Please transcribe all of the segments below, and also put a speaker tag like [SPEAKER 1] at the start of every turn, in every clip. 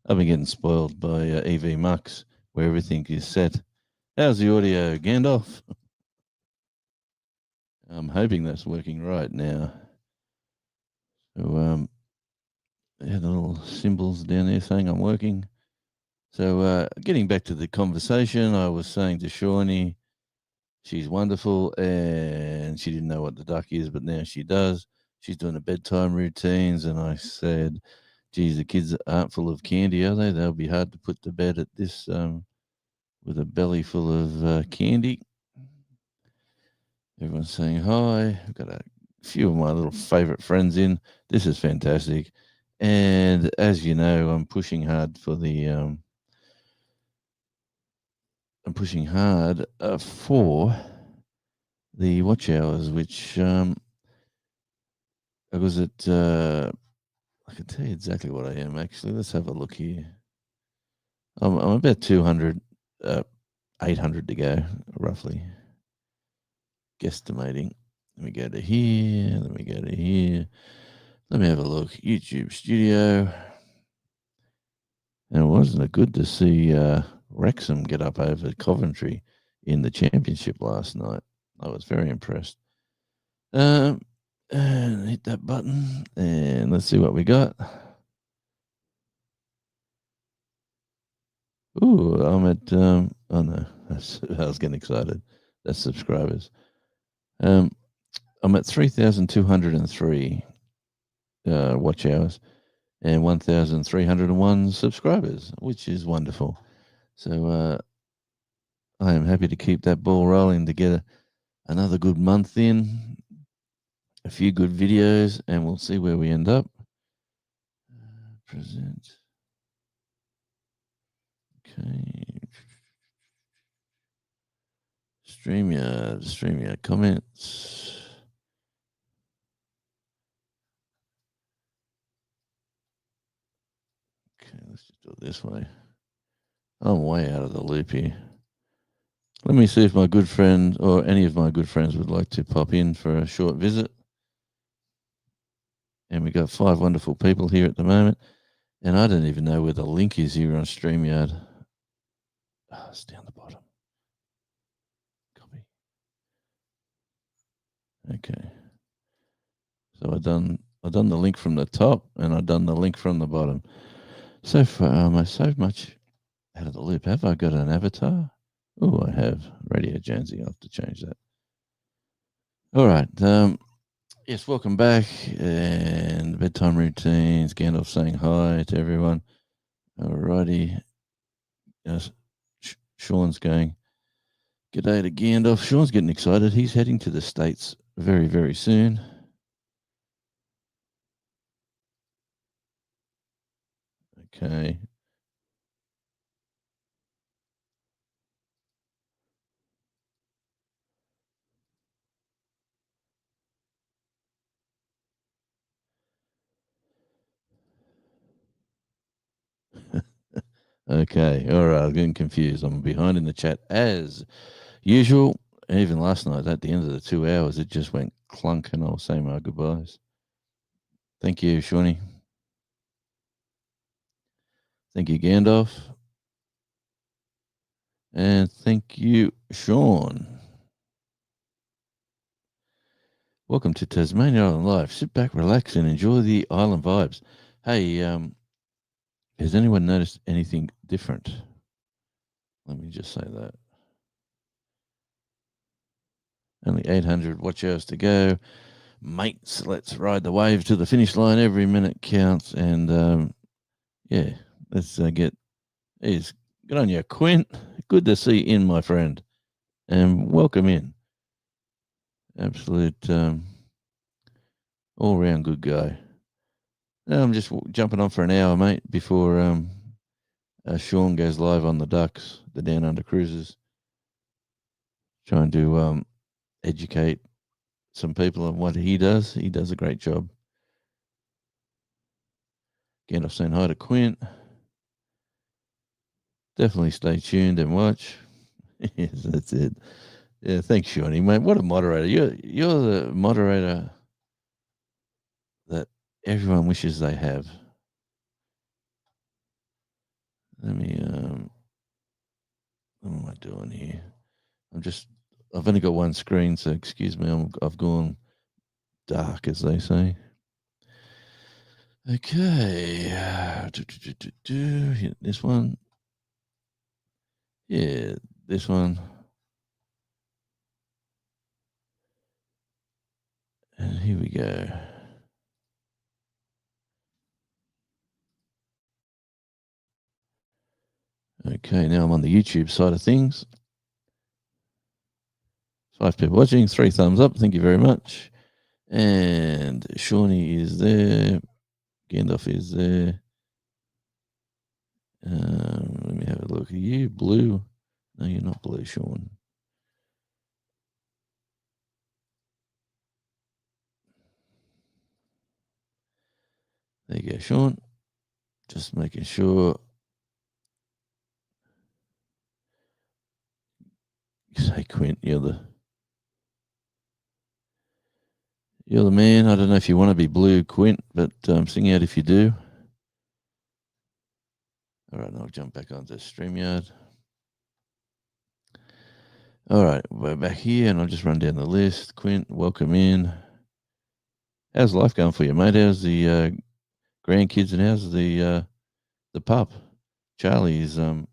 [SPEAKER 1] I've been getting spoiled by EV Mux, where everything is set. How's the audio, Gandalf? I'm hoping that's working right now. So, yeah, the little symbols down there saying I'm working. So, getting back to the conversation, I was saying to Shawnee, she's wonderful, and she didn't know what the duck is, but now she does. She's doing the bedtime routines, and I said, "Geez, the kids aren't full of candy, are they? They'll be hard to put to bed at this with a belly full of candy." Everyone's saying hi. I've got a few of my little favourite friends in. This is fantastic, and as you know, I'm pushing hard for the. I'm pushing hard for the watch hours, which I was at. I can tell you exactly what I am actually. Let's have a look here. I'm about 200, 800 to go, roughly, guesstimating. Let me go to here. Let me go to here. Let me have a look. YouTube Studio. And wasn't it good to see Wrexham get up over Coventry in the championship last night? I was very impressed. And hit that button, and let's see what we got. Ooh, I'm at. Oh no, I was getting excited. That's subscribers. I'm at 3,203 watch hours and 1,301 subscribers, which is wonderful. So I am happy to keep that ball rolling to get another good month in, a few good videos, and we'll see where we end up. Present. Okay. StreamYard comments. Okay, let's just do it this way. I'm way out of the loop here. Let me see if my good friend or any of my good friends would like to pop in for a short visit. And we got 5 wonderful people here at the moment. And I don't even know where the link is here on StreamYard. Oh, it's down the bottom. Copy. Okay. So I done the link from the top and I done the link from the bottom. So far, am I so much out of the loop? Have I got an avatar? Oh, I have. Radio Jonesy. I'll have to change that. All right. Yes, welcome back. And bedtime routines. Gandalf saying hi to everyone. All righty. Sean's going, "G'day to Gandalf." Sean's getting excited. He's heading to the States very, very soon. Okay. Okay. All right. I'm getting confused. I'm behind in the chat as usual. Even last night, at the end of the 2 hours, it just went clunk and I was saying my goodbyes. Thank you, Shawnee. Thank you, Gandalf. And thank you, Sean. Welcome to Tasmania Island Live. Sit back, relax, and enjoy the island vibes. Hey, has anyone noticed anything different? Let me just say that. Only 800 watch hours to go. Mates, let's ride the wave to the finish line. Every minute counts. And yeah, let's get. Good on you, Quint. Good to see you in, my friend. And welcome in. Absolute all round good guy. I'm just jumping on for an hour, mate, before Sean goes live on the Ducks, the Down Under Cruisers. Trying to educate some people on what he does. He does a great job. Again, I've saying hi to Quint. Definitely stay tuned and watch. Yes, that's it. Yeah, thanks, Shawnee, mate. What a moderator. You're the moderator that everyone wishes they have. let me. What am I doing here? I've only got one screen, so excuse me. I've gone dark, as they say. Okay. Hit this one. Yeah, this one. And here we go. Okay, now I'm on the YouTube side of things. 5 people watching, 3 thumbs up. Thank you very much. And Shawnee is there. Gandalf is there. Let me have a look. Are you blue? No, you're not blue, Sean. There you go, Sean. Just making sure. Say, Quint, you're the man. I don't know if you want to be blue, Quint, but sing out if you do. All right, I'll jump back onto StreamYard. All right, we're back here, and I'll just run down the list. Quint, welcome in. How's life going for you, mate? How's the grandkids, and how's the pup? Charlie's floating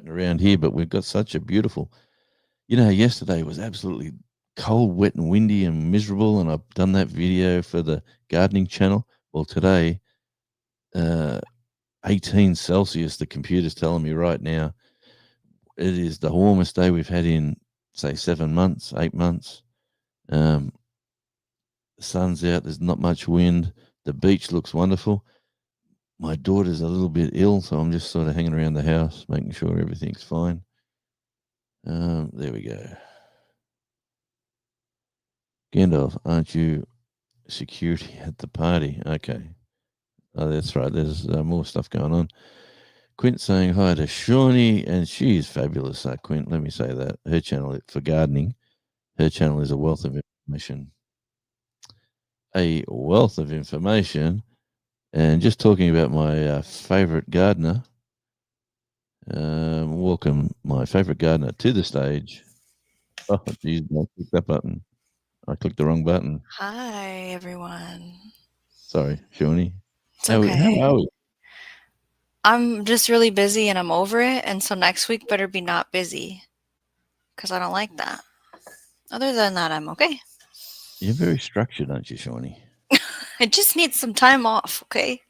[SPEAKER 1] around here, but we've got such a beautiful. Yesterday was absolutely cold, wet, and windy, and miserable, and I've done that video for the gardening channel. Well, today, 18 Celsius. The computer's telling me right now. It is the warmest day we've had in, say, 7 months, 8 months. The sun's out. There's not much wind. The beach looks wonderful. My daughter's a little bit ill, so I'm just sort of hanging around the house, making sure everything's fine. There we go. Gandalf, aren't you security at the party? Okay. Oh, that's right. There's more stuff going on. Quint saying hi to Shawnee, and she's fabulous, Quint. Let me say that. Her channel for gardening, her channel is a wealth of information. A wealth of information. And just talking about my favourite gardener, welcome my favourite gardener to the stage. Oh, geez, I clicked that button. I clicked the wrong button.
[SPEAKER 2] Hi, everyone.
[SPEAKER 1] Sorry, Shawnee.
[SPEAKER 2] It's okay.
[SPEAKER 1] How are we?
[SPEAKER 2] I'm just really busy and I'm over it, and so next week better be not busy because I don't like that. Other than that, I'm okay.
[SPEAKER 1] You're very structured, aren't you, Shawnee?
[SPEAKER 2] I just need some time off, okay?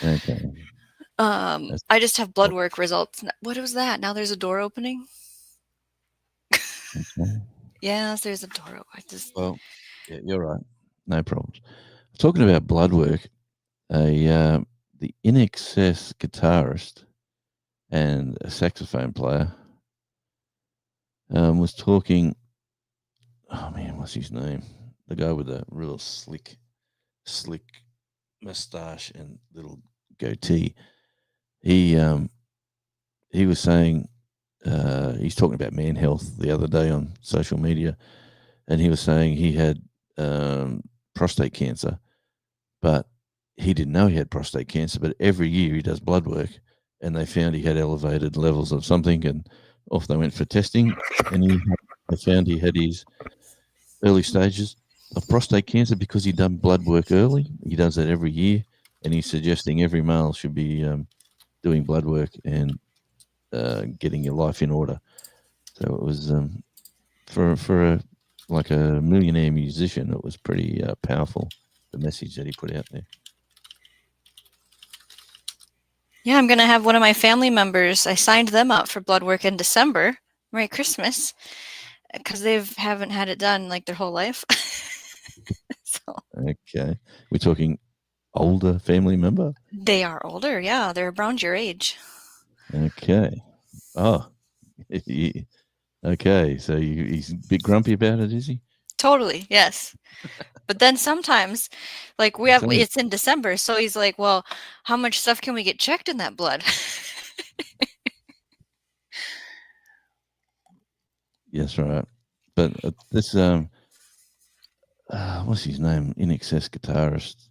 [SPEAKER 1] Okay.
[SPEAKER 2] I just have blood work results. What was that? Now there's a door opening?
[SPEAKER 1] Okay.
[SPEAKER 2] Yes, there's a door.
[SPEAKER 1] Well, yeah, you're right. No problems. Talking about blood work, the In Excess guitarist and a saxophone player was talking. Oh man, what's his name? The guy with the real slick mustache and little goatee. He was saying he's talking about man health the other day on social media, and he was saying he had prostate cancer, but he didn't know he had prostate cancer. But every year he does blood work, and they found he had elevated levels of something, and off they went for testing, and they found he had his early stages of prostate cancer because he'd done blood work early. He does that every year, and he's suggesting every male should be doing blood work and getting your life in order. So it was for a millionaire musician. It was pretty powerful, the message that he put out there.
[SPEAKER 2] Yeah, I'm going to have one of my family members. I signed them up for blood work in December. Merry Christmas. Because they haven't had it done like their whole life. So.
[SPEAKER 1] Okay. We're talking older family member?
[SPEAKER 2] They are older, yeah. They're around your age.
[SPEAKER 1] Okay. Oh, okay. So he's a bit grumpy about it, is he?
[SPEAKER 2] Totally, yes. But then sometimes, like it's in December, so he's like, well, how much stuff can we get checked in that blood?
[SPEAKER 1] Yes, right. But this, what's his name? In Excess guitarist.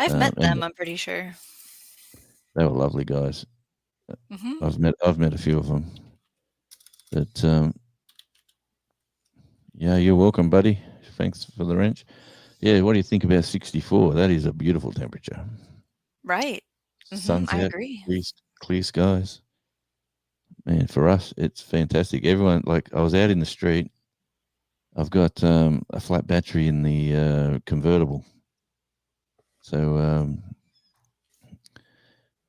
[SPEAKER 2] I've met them, I'm pretty sure.
[SPEAKER 1] They were lovely guys.
[SPEAKER 2] Hmm.
[SPEAKER 1] I've met a few of them. But yeah, you're welcome, buddy. Thanks for the wrench. Yeah, what do you think about 64? That is a beautiful temperature.
[SPEAKER 2] Right.
[SPEAKER 1] Sun's
[SPEAKER 2] I
[SPEAKER 1] out,
[SPEAKER 2] agree.
[SPEAKER 1] clear skies. Man, for us, it's fantastic. Everyone, like, I was out in the street. I've got a flat battery in the convertible. So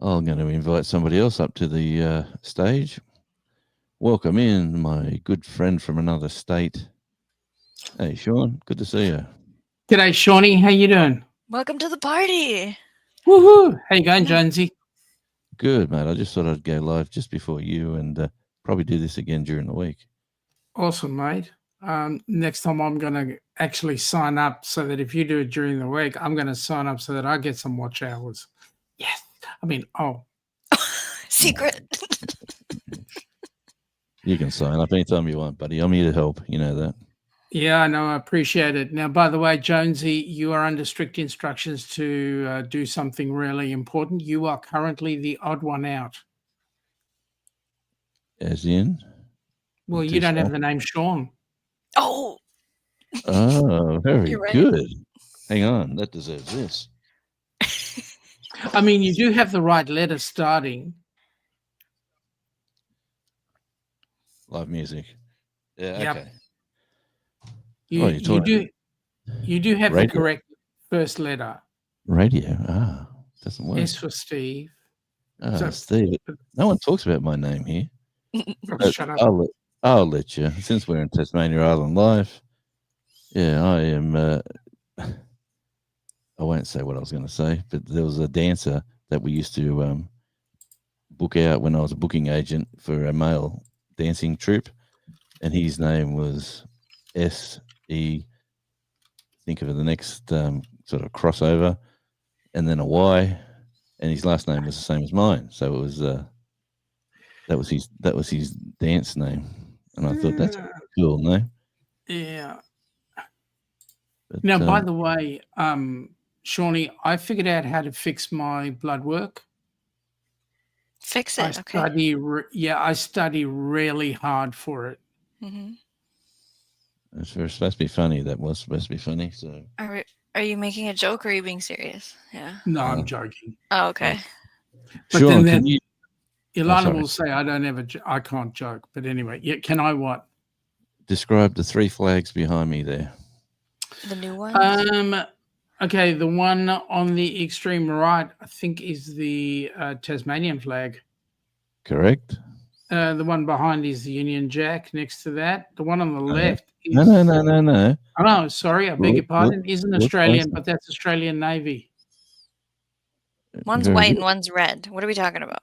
[SPEAKER 1] I'm going to invite somebody else up to the stage. Welcome in my good friend from another state. Hey, Sean, good to see you.
[SPEAKER 3] G'day, Shawnee. How you doing?
[SPEAKER 2] Welcome to the party.
[SPEAKER 3] Woohoo! How you going,
[SPEAKER 2] Yeah.
[SPEAKER 3] Jonesy?
[SPEAKER 1] Good, mate. I just thought I'd go live just before you and probably do this again during the week.
[SPEAKER 3] Awesome, mate. Next time I'm going to actually sign up so that if you do it during the week, I'm going to sign up so that I get some watch hours. Yes.
[SPEAKER 2] Secret.
[SPEAKER 1] You can sign up anytime you want, buddy. I'm here to help. You know that.
[SPEAKER 3] Yeah, I know. I appreciate it. Now, by the way, Jonesy, you are under strict instructions to do something really important. You are currently the odd one out.
[SPEAKER 1] As in?
[SPEAKER 3] Well, you don't have the name Sean.
[SPEAKER 2] Oh,
[SPEAKER 1] Oh, very
[SPEAKER 2] You're right.
[SPEAKER 1] good. Hang on. That deserves this.
[SPEAKER 3] I mean, you do have the right letter starting.
[SPEAKER 1] Live music. Yeah,
[SPEAKER 3] Yep.
[SPEAKER 1] okay.
[SPEAKER 3] You do have the
[SPEAKER 1] Radio.
[SPEAKER 3] correct first letter.
[SPEAKER 1] Radio. Ah, doesn't work.
[SPEAKER 3] S for Steve.
[SPEAKER 1] Ah, Steve. No one talks about my name here.
[SPEAKER 3] Shut up.
[SPEAKER 1] I'll let you. Since we're in Tasmania Island Live, yeah, I am. I won't say what I was going to say, but there was a dancer that we used to book out when I was a booking agent for a male dancing troupe, and his name was S.E. Think of the next sort of crossover, and then a Y, and his last name was the same as mine. So it was that was his dance name, and I thought that's a cool name.
[SPEAKER 3] Yeah.
[SPEAKER 1] But,
[SPEAKER 3] Now, by the way, Shawnee, I figured out how to fix my blood work.
[SPEAKER 2] Fix it. Okay.
[SPEAKER 3] I study really hard for it.
[SPEAKER 2] Mm-hmm.
[SPEAKER 1] it's supposed to be funny. That was supposed to be funny. So
[SPEAKER 2] Are you making a joke or are you being serious? Yeah.
[SPEAKER 3] No, I'm joking.
[SPEAKER 2] Oh, okay.
[SPEAKER 3] But
[SPEAKER 1] Sean,
[SPEAKER 3] then
[SPEAKER 1] can you?
[SPEAKER 3] Ilana will say I can't joke. But anyway, yeah, can I what?
[SPEAKER 1] Describe the three flags behind me there.
[SPEAKER 2] The new ones?
[SPEAKER 3] Okay, the one on the extreme right, I think, is the Tasmanian flag.
[SPEAKER 1] Correct.
[SPEAKER 3] The one behind is the Union Jack. Next to that, the one on the left is...
[SPEAKER 1] No.
[SPEAKER 3] Oh, no, sorry, I beg your pardon. Isn't Australian, but that's Australian Navy.
[SPEAKER 2] One's white and one's red. What are we talking about?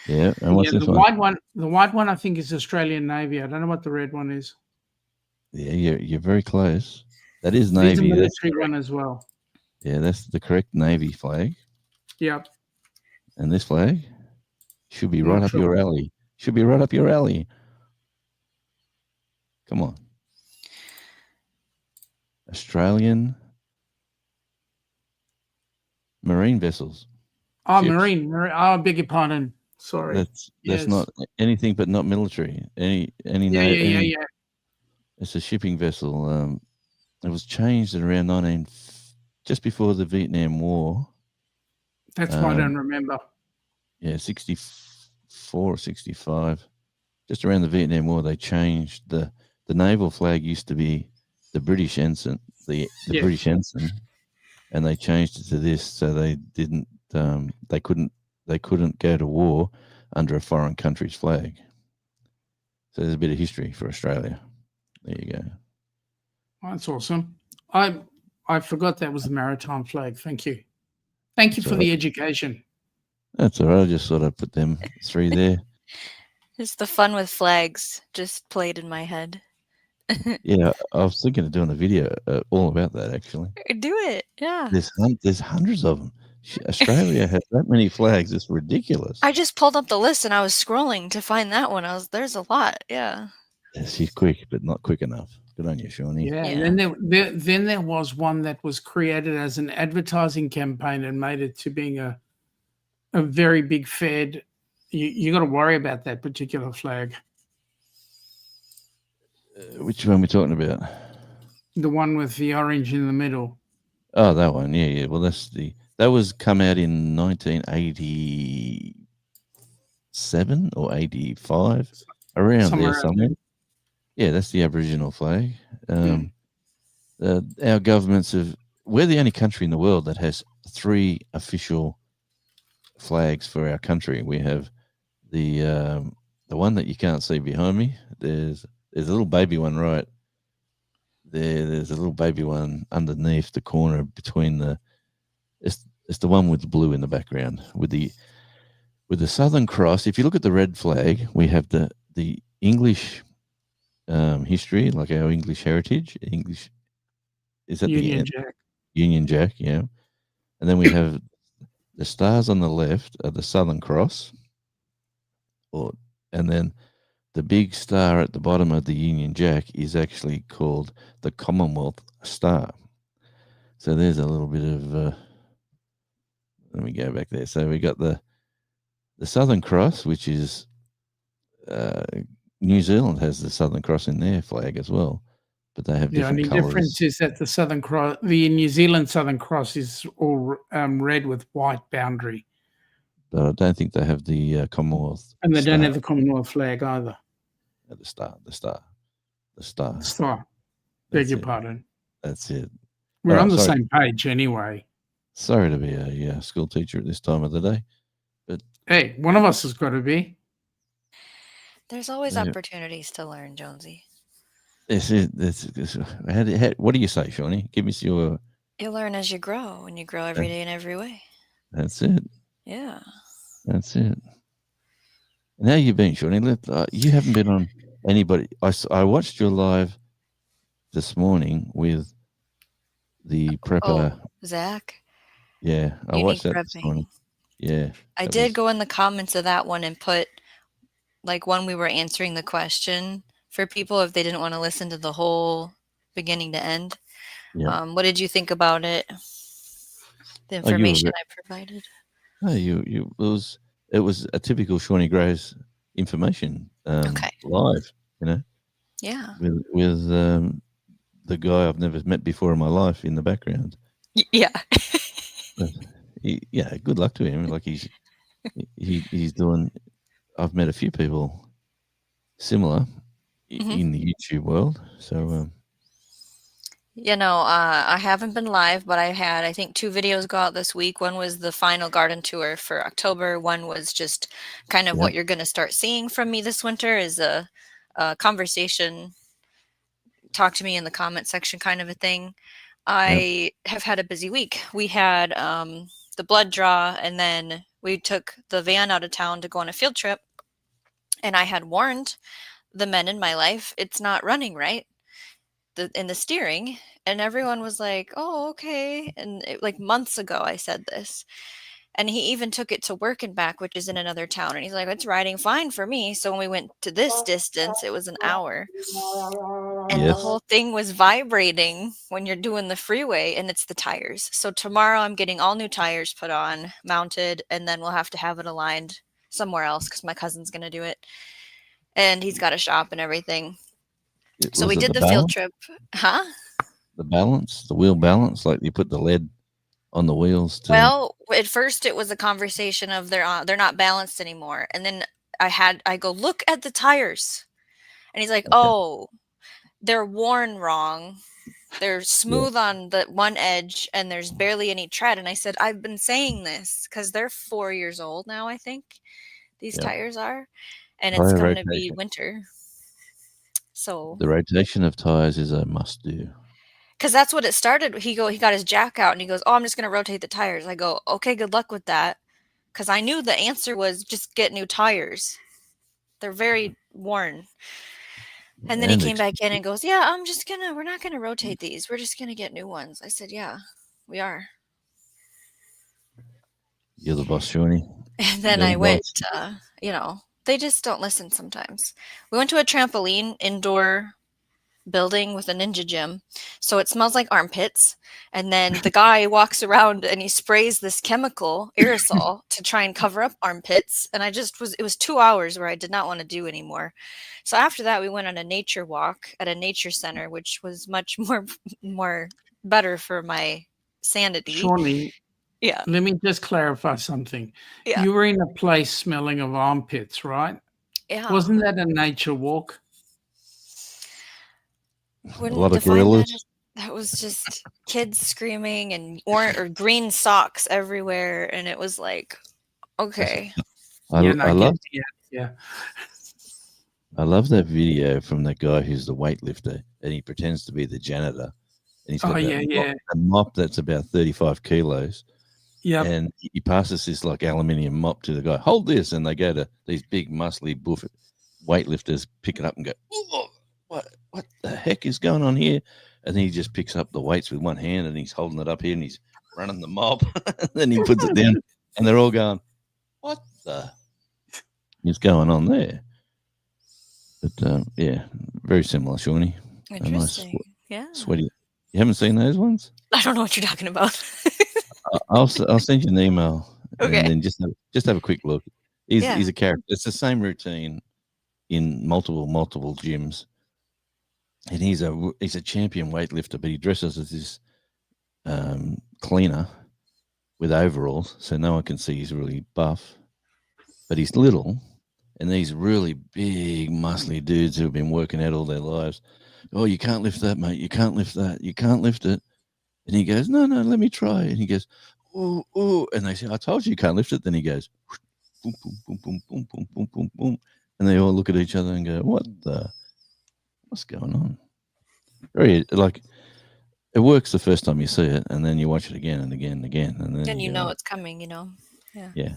[SPEAKER 1] Yeah, and what's this
[SPEAKER 3] one? The white one, I think, is Australian Navy. I don't know what the red one is.
[SPEAKER 1] Yeah, you're very close. That is Navy.
[SPEAKER 3] There's a military one as well.
[SPEAKER 1] Yeah, that's the correct Navy flag.
[SPEAKER 3] Yep.
[SPEAKER 1] And this flag should be right up your alley. Should be right up your alley. Come on. Australian marine vessels.
[SPEAKER 3] Oh, ships. Marine. Oh, I beg your pardon. Sorry.
[SPEAKER 1] That's not anything but not military. Any
[SPEAKER 3] Yeah.
[SPEAKER 1] It's a shipping vessel. It was changed at around just before the Vietnam War.
[SPEAKER 3] That's why I don't remember.
[SPEAKER 1] Yeah, 64 or 65. Just around the Vietnam War, they changed the naval flag used to be the British ensign, the British ensign, and they changed it to this so they didn't they couldn't go to war under a foreign country's flag. So there's a bit of history for Australia. There you go.
[SPEAKER 3] That's awesome. I forgot that was the maritime flag. Thank you. Thank you for the education.
[SPEAKER 1] That's all right. I just thought I'd put them three there.
[SPEAKER 2] It's the fun with flags just played in my head.
[SPEAKER 1] Yeah, I was thinking of doing a video all about that, actually.
[SPEAKER 2] Do it, yeah.
[SPEAKER 1] There's hundreds of them. Australia has that many flags. It's ridiculous.
[SPEAKER 2] I just pulled up the list and I was scrolling to find that one. There's a lot, yeah.
[SPEAKER 1] She's quick, but not quick enough. Good on you, Shawnee.
[SPEAKER 3] Yeah, and then there was one that was created as an advertising campaign and made it to being a a very big Fed, you got to worry about that particular flag.
[SPEAKER 1] Which one are we talking about?
[SPEAKER 3] The one with the orange in the middle.
[SPEAKER 1] Oh, that one. Yeah. Well, that was come out in 1987 or 85, around
[SPEAKER 3] Somewhere
[SPEAKER 1] there
[SPEAKER 3] around
[SPEAKER 1] somewhere. Yeah, that's the Aboriginal flag.
[SPEAKER 3] Mm.
[SPEAKER 1] Our governments we're the only country in the world that has 3 official flags for our country. We have the one that you can't see behind me. There's a little baby one right there. There's a little baby one underneath the corner between it's the one with the blue in the background with the Southern Cross. If you look at the red flag, we have the English history, like our English heritage. English is at the
[SPEAKER 3] Union
[SPEAKER 1] end.
[SPEAKER 3] Jack.
[SPEAKER 1] Union Jack, yeah. And then we have the stars on the left are the Southern Cross, and then the big star at the bottom of the Union Jack is actually called the Commonwealth Star. So there's a little bit of. Let me go back there. So we got the Southern Cross, which is New Zealand has the Southern Cross in their flag as well, but they have
[SPEAKER 3] The
[SPEAKER 1] different
[SPEAKER 3] only
[SPEAKER 1] colours.
[SPEAKER 3] difference is that the Southern Cross, the New Zealand Southern Cross, is all red with white boundary,
[SPEAKER 1] But I don't think they have the Commonwealth.
[SPEAKER 3] and they
[SPEAKER 1] star.
[SPEAKER 3] don't have the Commonwealth flag either.
[SPEAKER 1] The star.
[SPEAKER 3] Star. Beg your pardon.
[SPEAKER 1] That's it.
[SPEAKER 3] We're on the same page anyway.
[SPEAKER 1] Sorry to be a school teacher at this time of the day, but
[SPEAKER 3] hey, one of us has got to be.
[SPEAKER 2] There's always opportunities to learn, Jonesy.
[SPEAKER 1] That's it. What do you say, Shawnee? Give me your.
[SPEAKER 2] You learn as you grow, and you grow every day in every way.
[SPEAKER 1] That's it.
[SPEAKER 2] Yeah.
[SPEAKER 1] That's it. And how you been, Shawnee? You haven't been on anybody. I watched your live this morning with the prepper.
[SPEAKER 2] Oh, Zach?
[SPEAKER 1] Yeah, I watched that this morning. Yeah.
[SPEAKER 2] I did go in the comments of that one and put, like, when we were answering the question for people if they didn't want to listen to the whole beginning to end.
[SPEAKER 1] Yeah.
[SPEAKER 2] What did you think about it? The information I provided.
[SPEAKER 1] No, it was a typical Shawnee Gray's information live, you know.
[SPEAKER 2] Yeah.
[SPEAKER 1] With the guy I've never met before in my life in the background.
[SPEAKER 2] Yeah.
[SPEAKER 1] Yeah, good luck to him. Like he's doing. I've met a few people similar in the YouTube world. So,
[SPEAKER 2] I haven't been live, but I had, I think, 2 videos go out this week. One was the final garden tour for October. One was just kind of what you're going to start seeing from me this winter is a conversation, talk to me in the comment section kind of a thing. I have had a busy week. We had the blood draw, and then we took the van out of town to go on a field trip. And I had warned the men in my life, it's not running right in the steering. And everyone was like, oh, okay. And like months ago, I said this. And he even took it to work and back, which is in another town. And he's like, it's riding fine for me. So when we went to this distance, it was an hour. And the whole thing was vibrating when you're doing the freeway, and it's the tires. So tomorrow I'm getting all new tires put on, mounted, and then we'll have to have it aligned somewhere else because my cousin's going to do it. And he's got a shop and everything. So we did the field trip. Huh?
[SPEAKER 1] The balance, the wheel balance, like you put the lead on the wheels.
[SPEAKER 2] Well, at first it was a conversation of they're not balanced anymore. And then I go, look at the tires. And he's like, oh, they're worn wrong. They're smooth on the one edge and there's barely any tread. And I said, I've been saying this because they're 4 years old now, I think. These tires are. And it's going to be winter. So
[SPEAKER 1] the rotation of tires is a must do.
[SPEAKER 2] Because that's what it started. He got his jack out and he goes, oh, I'm just going to rotate the tires. I go, okay, good luck with that. Because I knew the answer was just get new tires. They're very worn. And then he came back in and goes, yeah, we're not going to rotate these. We're just going to get new ones. I said, yeah, we are.
[SPEAKER 1] You're the boss, Shawnee.
[SPEAKER 2] And then I went, they just don't listen sometimes. We went to a trampoline indoor building with a ninja gym. So it smells like armpits. And then the guy walks around and he sprays this chemical aerosol to try and cover up armpits. And it was 2 hours where I did not want to do anymore. So after that, we went on a nature walk at a nature center, which was much more better for my sanity.
[SPEAKER 3] Shawnee,
[SPEAKER 2] Yeah.
[SPEAKER 3] let me just clarify something.
[SPEAKER 2] Yeah.
[SPEAKER 3] You were in a place smelling of armpits, right?
[SPEAKER 2] Yeah.
[SPEAKER 3] Wasn't that a nature walk?
[SPEAKER 2] Wouldn't
[SPEAKER 1] A lot of
[SPEAKER 2] define that
[SPEAKER 1] gorillas.
[SPEAKER 2] as- that was just kids screaming and or green socks everywhere, and it was like, okay.
[SPEAKER 1] I love
[SPEAKER 3] Yeah.
[SPEAKER 1] I love that video from that guy who's the weightlifter, and he pretends to be the janitor, and he's got a mop that's about 35 kilos.
[SPEAKER 3] Yeah.
[SPEAKER 1] And he passes this like aluminium mop to the guy. Hold this, and they go to these big muscly buff weightlifters, pick it up and go, "Whoa, what the heck is going on here?" And then he just picks up the weights with one hand, and he's holding it up here, and he's running the mop. And then he puts it down, and they're all going, "What the is going on there?" But yeah, very similar, Shawnee.
[SPEAKER 2] Interesting. Yeah.
[SPEAKER 1] Sweaty. You haven't seen those ones?
[SPEAKER 2] I don't know what you're talking about.
[SPEAKER 1] I'll send you an email,
[SPEAKER 2] Okay.
[SPEAKER 1] and then just have a quick look. He's a character. It's the same routine in multiple gyms, and he's a champion weightlifter, but he dresses as this cleaner with overalls, so no one can see he's really buff, but he's little. And these really big, muscly dudes who have been working out all their lives. Oh, you can't lift that, mate. You can't lift that. You can't lift it. And he goes, no, let me try. And he goes, oh. And they say, I told you can't lift it. Then he goes, boom, boom, boom, boom, boom, boom, boom, boom, boom. And they all look at each other and go, what's going on? Very, like, it works the first time you see it, and then you watch it again and again and again. And then
[SPEAKER 2] you know it's coming, Yeah.
[SPEAKER 1] Yeah.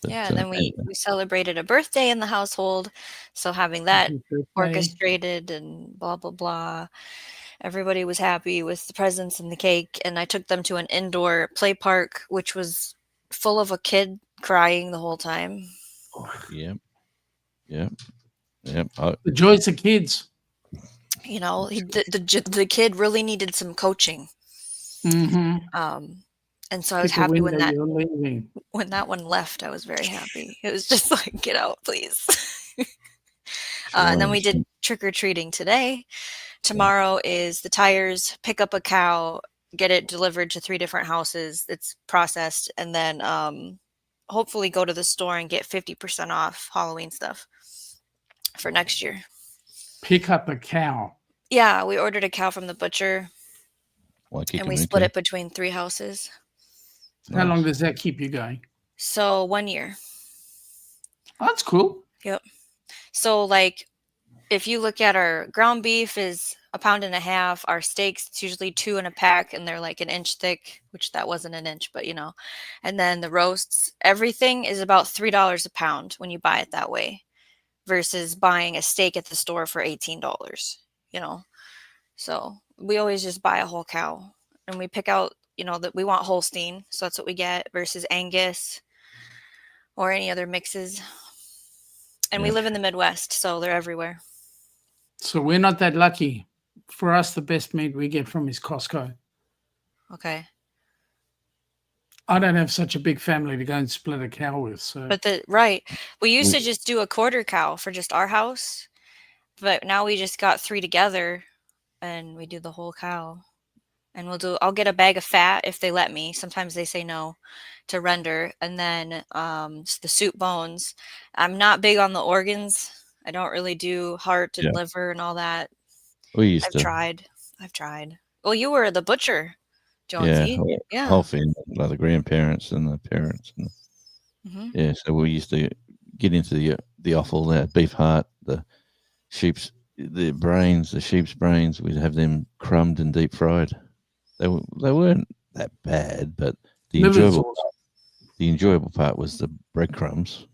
[SPEAKER 1] But,
[SPEAKER 2] and then we celebrated a birthday in the household. So having that orchestrated and blah, blah, blah. Everybody was happy with the presents and the cake. And I took them to an indoor play park, which was full of a kid crying the whole time.
[SPEAKER 1] Yep.
[SPEAKER 3] The joys of kids.
[SPEAKER 2] The kid really needed some coaching.
[SPEAKER 3] Mm-hmm.
[SPEAKER 2] And so I was happy when that one left. I was very happy. It was just like, get out, please. And then we did trick-or-treating today. Tomorrow is the tires, pick up a cow, get it delivered to 3 different houses. It's processed, and then hopefully go to the store and get 50% off Halloween stuff for next year.
[SPEAKER 3] Pick up a cow.
[SPEAKER 2] Yeah, we ordered a cow from the butcher, and we split it between 3 houses.
[SPEAKER 3] How long does that keep you going?
[SPEAKER 2] So 1 year.
[SPEAKER 3] Oh, that's cool.
[SPEAKER 2] Yep. So like, if you look at our ground beef is 1.5 pounds, our steaks, it's usually 2 in a pack, and they're like 1 inch thick, which that wasn't 1 inch, but and then the roasts, everything is about $3 a pound when you buy it that way versus buying a steak at the store for $18, So we always just buy a whole cow, and we pick out, that we want Holstein. So that's what we get versus Angus or any other mixes. And we live in the Midwest, so they're everywhere.
[SPEAKER 3] So we're not that lucky. For us, the best meat we get from is Costco.
[SPEAKER 2] Okay.
[SPEAKER 3] I don't have such a big family to go and split a cow with. So.
[SPEAKER 2] But we used to just do a quarter cow for just our house, but now we just got 3 together, and we do the whole cow. And I'll get a bag of fat if they let me. Sometimes they say no to render. And then the soup bones. I'm not big on the organs. I don't really do heart and liver and all that. I've tried. Well, you were the butcher, Jonesy.
[SPEAKER 1] Yeah. Whole family, like the grandparents and the parents. And, Yeah, so we used to get into the offal, that beef heart, the sheep's brains. We'd have them crumbed and deep fried. They weren't that bad, but the enjoyable part was the breadcrumbs.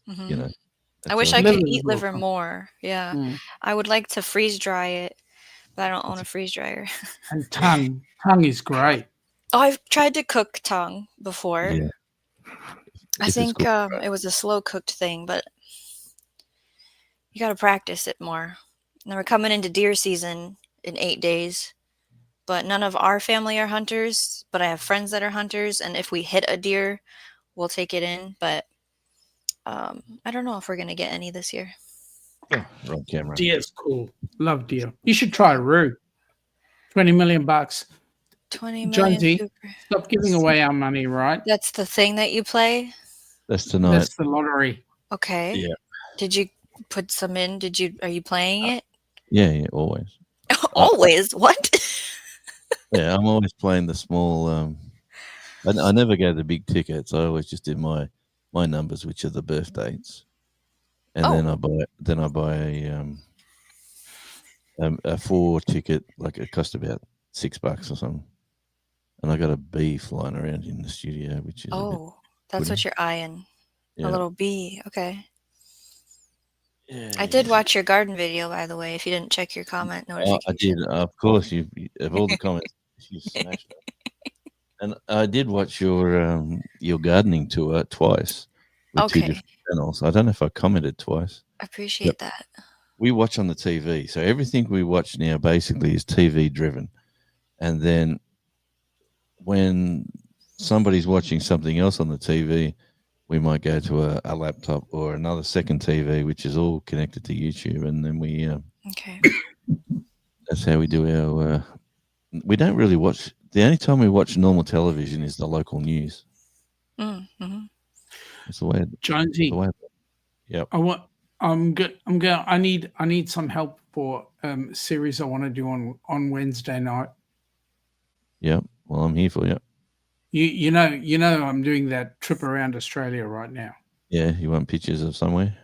[SPEAKER 2] Mm-hmm. I wish I could eat liver more. Yeah. I would like to freeze dry it, but I don't own a freeze dryer.
[SPEAKER 3] And tongue is great.
[SPEAKER 2] Oh, I've tried to cook tongue before.
[SPEAKER 1] Yeah.
[SPEAKER 2] I think it was a slow cooked thing, but you got to practice it more. And we're coming into deer season in 8 days. But none of our family are hunters, but I have friends that are hunters, and if we hit a deer, we'll take it in. But I don't know if we're gonna get any this year.
[SPEAKER 1] Oh, wrong camera.
[SPEAKER 3] Deer's cool. Love deer. You should try Roo. 20 million bucks.
[SPEAKER 2] 20 million.
[SPEAKER 3] Jonesy,
[SPEAKER 2] Super.
[SPEAKER 3] stop giving away our money, right?
[SPEAKER 2] That's the thing that you play?
[SPEAKER 1] That's tonight.
[SPEAKER 3] That's the lottery.
[SPEAKER 2] Okay.
[SPEAKER 1] Yeah.
[SPEAKER 2] Did you put some in? Are you playing it?
[SPEAKER 1] Yeah, always.
[SPEAKER 2] Always? What?
[SPEAKER 1] Yeah, I'm always playing the small. I never go the big tickets. I always just do my numbers, which are the birth dates, and then I buy a 4 ticket, like it cost about $6 or something, and I got a bee flying around in the studio, which is
[SPEAKER 2] that's what you're eyeing.
[SPEAKER 1] Yeah.
[SPEAKER 2] A little bee. Okay.
[SPEAKER 1] Yeah,
[SPEAKER 2] I did watch your garden video, by the way. If you didn't check your comment notification.
[SPEAKER 1] I did. Of course, you of all the comments, you smashed it. And I did watch your gardening tour twice with 2 different channels. I don't know if I commented twice.
[SPEAKER 2] I appreciate that.
[SPEAKER 1] We watch on the TV, so everything we watch now basically is TV driven. And then when somebody's watching something else on the TV, we might go to a laptop or another second TV, which is all connected to YouTube, and then we that's how we do our. We don't really watch. The only time we watch normal television is the local news.
[SPEAKER 2] Mm-hmm.
[SPEAKER 1] That's the way.
[SPEAKER 3] Jonesy.
[SPEAKER 1] Yep.
[SPEAKER 3] I need some help for a series I want to do on Wednesday night.
[SPEAKER 1] Yep. Well, I'm here for you.
[SPEAKER 3] You know I'm doing that trip around Australia right now.
[SPEAKER 1] Yeah, you want pictures of somewhere?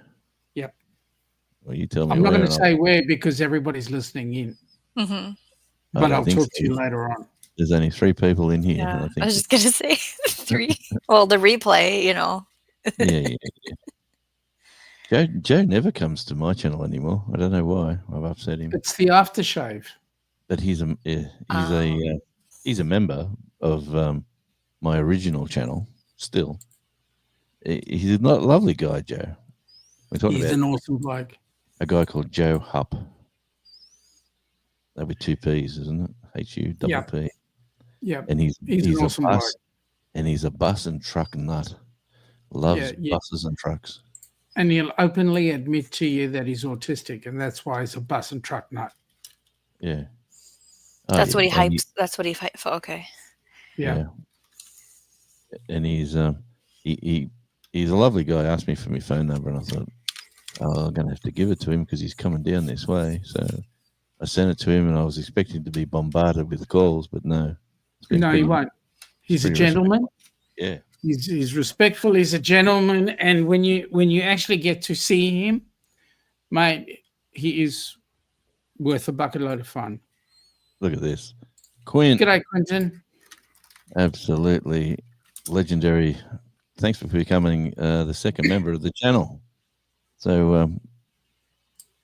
[SPEAKER 3] Yep.
[SPEAKER 1] Well, you tell me.
[SPEAKER 3] I'm not going to say where because everybody's listening in.
[SPEAKER 2] Mm-hmm.
[SPEAKER 3] But I'll talk to you later on.
[SPEAKER 1] There's only 3 people in here.
[SPEAKER 2] Yeah,
[SPEAKER 1] I
[SPEAKER 2] was just going to say 3. Well, the replay,
[SPEAKER 1] Yeah. Joe never comes to my channel anymore. I don't know why. I've upset him.
[SPEAKER 3] It's the aftershave.
[SPEAKER 1] But he's a member of my original channel. Still, he's a lovely guy, Joe. We're talking
[SPEAKER 3] He's an awesome bloke.
[SPEAKER 1] A guy called Joe Hupp. That with 2 P's, isn't it? H-U-P-P.
[SPEAKER 3] Yeah.
[SPEAKER 1] And he's
[SPEAKER 3] an awesome bloke.
[SPEAKER 1] And he's a bus and truck nut. Loves buses and trucks.
[SPEAKER 3] And he'll openly admit to you that he's autistic, and that's why he's a bus and truck nut.
[SPEAKER 1] Yeah.
[SPEAKER 2] That's what he hypes. That's what he hypes for. Okay.
[SPEAKER 3] Yeah.
[SPEAKER 1] And he's a lovely guy. Asked me for my phone number, and I thought, I'm going to have to give it to him because he's coming down this way. So I sent it to him, and I was expecting to be bombarded with calls, but no.
[SPEAKER 3] No, he won't. He's a gentleman.
[SPEAKER 1] Yeah.
[SPEAKER 3] He's respectful. He's a gentleman, and when you actually get to see him, mate, he is worth a bucket load of fun.
[SPEAKER 1] Look at this, Quinn.
[SPEAKER 3] G'day, Quentin.
[SPEAKER 1] Absolutely legendary. Thanks for becoming the second member of the channel. So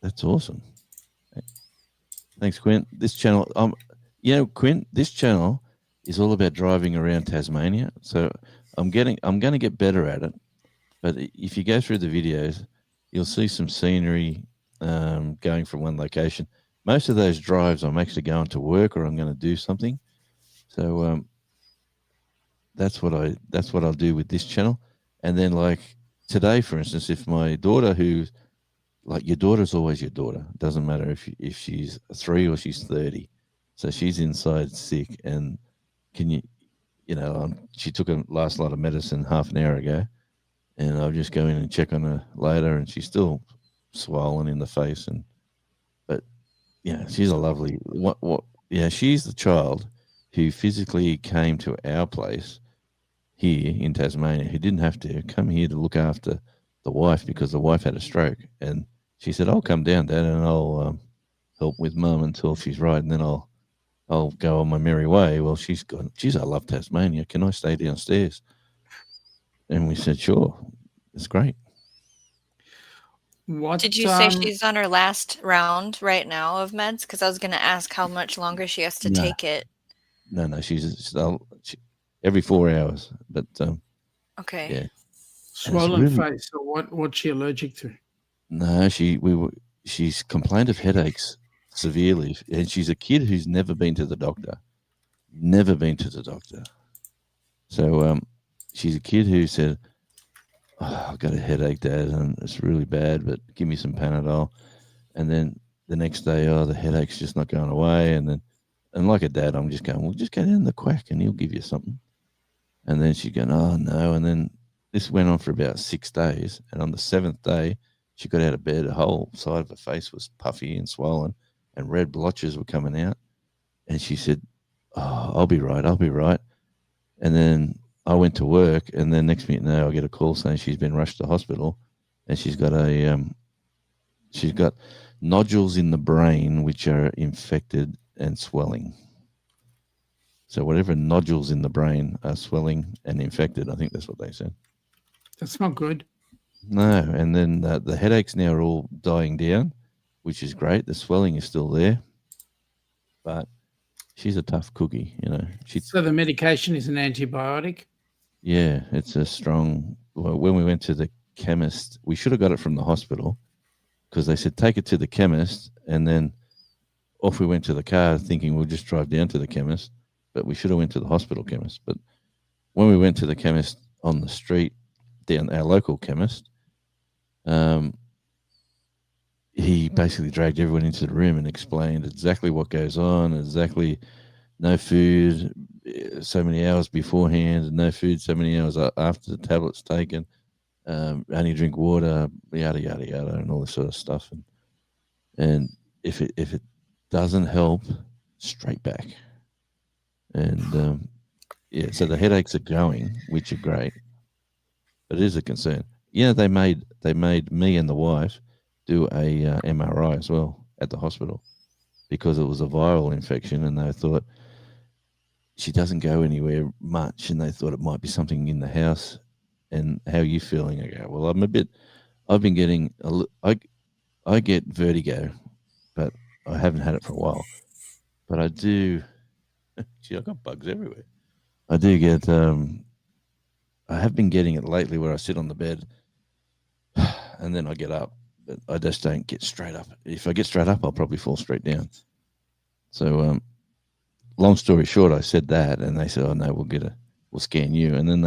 [SPEAKER 1] that's awesome. Thanks, Quinn. This channel, Quinn, this channel is all about driving around Tasmania. So I'm going to get better at it. But if you go through the videos, you'll see some scenery going from one location. Most of those drives, I'm actually going to work or I'm going to do something. So that's what I'll do with this channel. And then, like today, for instance, if my daughter, your daughter's always your daughter. It doesn't matter if she's 3 or she's 30. So she's inside sick, and she took a last lot of medicine half an hour ago, and I'll just go in and check on her later, and she's still swollen in the face, but she's a lovely she's the child who physically came to our place here in Tasmania, who didn't have to come here to look after the wife because the wife had a stroke, and she said, "I'll come down, Dad, and I'll help with Mum until she's right, and then I'll go on my merry way." Well, she's gone, "Geez, I love Tasmania. Can I stay downstairs?" And we said, "Sure, it's great."
[SPEAKER 3] What
[SPEAKER 2] did you say? She's on her last round right now of meds? Because I was going to ask how much longer she has to take it. No,
[SPEAKER 1] she's every 4 hours. But
[SPEAKER 2] okay,
[SPEAKER 1] yeah,
[SPEAKER 3] swollen face. So what's she allergic to?
[SPEAKER 1] No, she's complained of headaches severely, and she's a kid who's never been to the doctor. Never been to the doctor. So she's a kid who said, oh, I've got a headache, Dad, and it's really bad, but give me some Panadol. And then the next day, oh, the headache's just not going away. And like a dad, I'm just going, well, just go down the quack and he'll give you something. And then she's going, oh, no. And then this went on for about 6 days. And on the 7th day, she got out of bed. The whole side of her face was puffy and swollen, and red blotches were coming out. And she said, oh, I'll be right. And then I went to work, and then next minute now I get a call saying she's been rushed to hospital, and she's got nodules in the brain which are infected and swelling. So whatever nodules in the brain are swelling and infected, I think that's what they said.
[SPEAKER 3] That's not good.
[SPEAKER 1] No, and then the headaches now are all dying down, which is great. The swelling is still there, but she's a tough cookie, you know.
[SPEAKER 3] So the medication is an antibiotic?
[SPEAKER 1] Yeah, it's a strong. Well, when we went to the chemist, we should have got it from the hospital, because they said take it to the chemist, and then off we went to the car thinking we'll just drive down to the chemist, but we should have went to the hospital chemist. But when we went to the chemist on the street, down our local chemist, he basically dragged everyone into the room and explained exactly what goes on, exactly no food so many hours beforehand, no food so many hours after the tablet's taken, only drink water, yada, yada, yada, and all this sort of stuff. And if it doesn't help, straight back. And yeah, so the headaches are going, which are great, but it is a concern. Yeah, they made me and the wife do a MRI as well at the hospital, because it was a viral infection, and they thought she doesn't go anywhere much, and they thought it might be something in the house. And how are you feeling? I go, well, I've been getting I get vertigo, but I haven't had it for a while. But I do. Gee, I got bugs everywhere. I do get. I have been getting it lately, where I sit on the bed and then I get up, but I just don't get straight up. If I get straight up, I'll probably fall straight down. So, long story short, I said that, and they said, "Oh no, we'll scan you." And then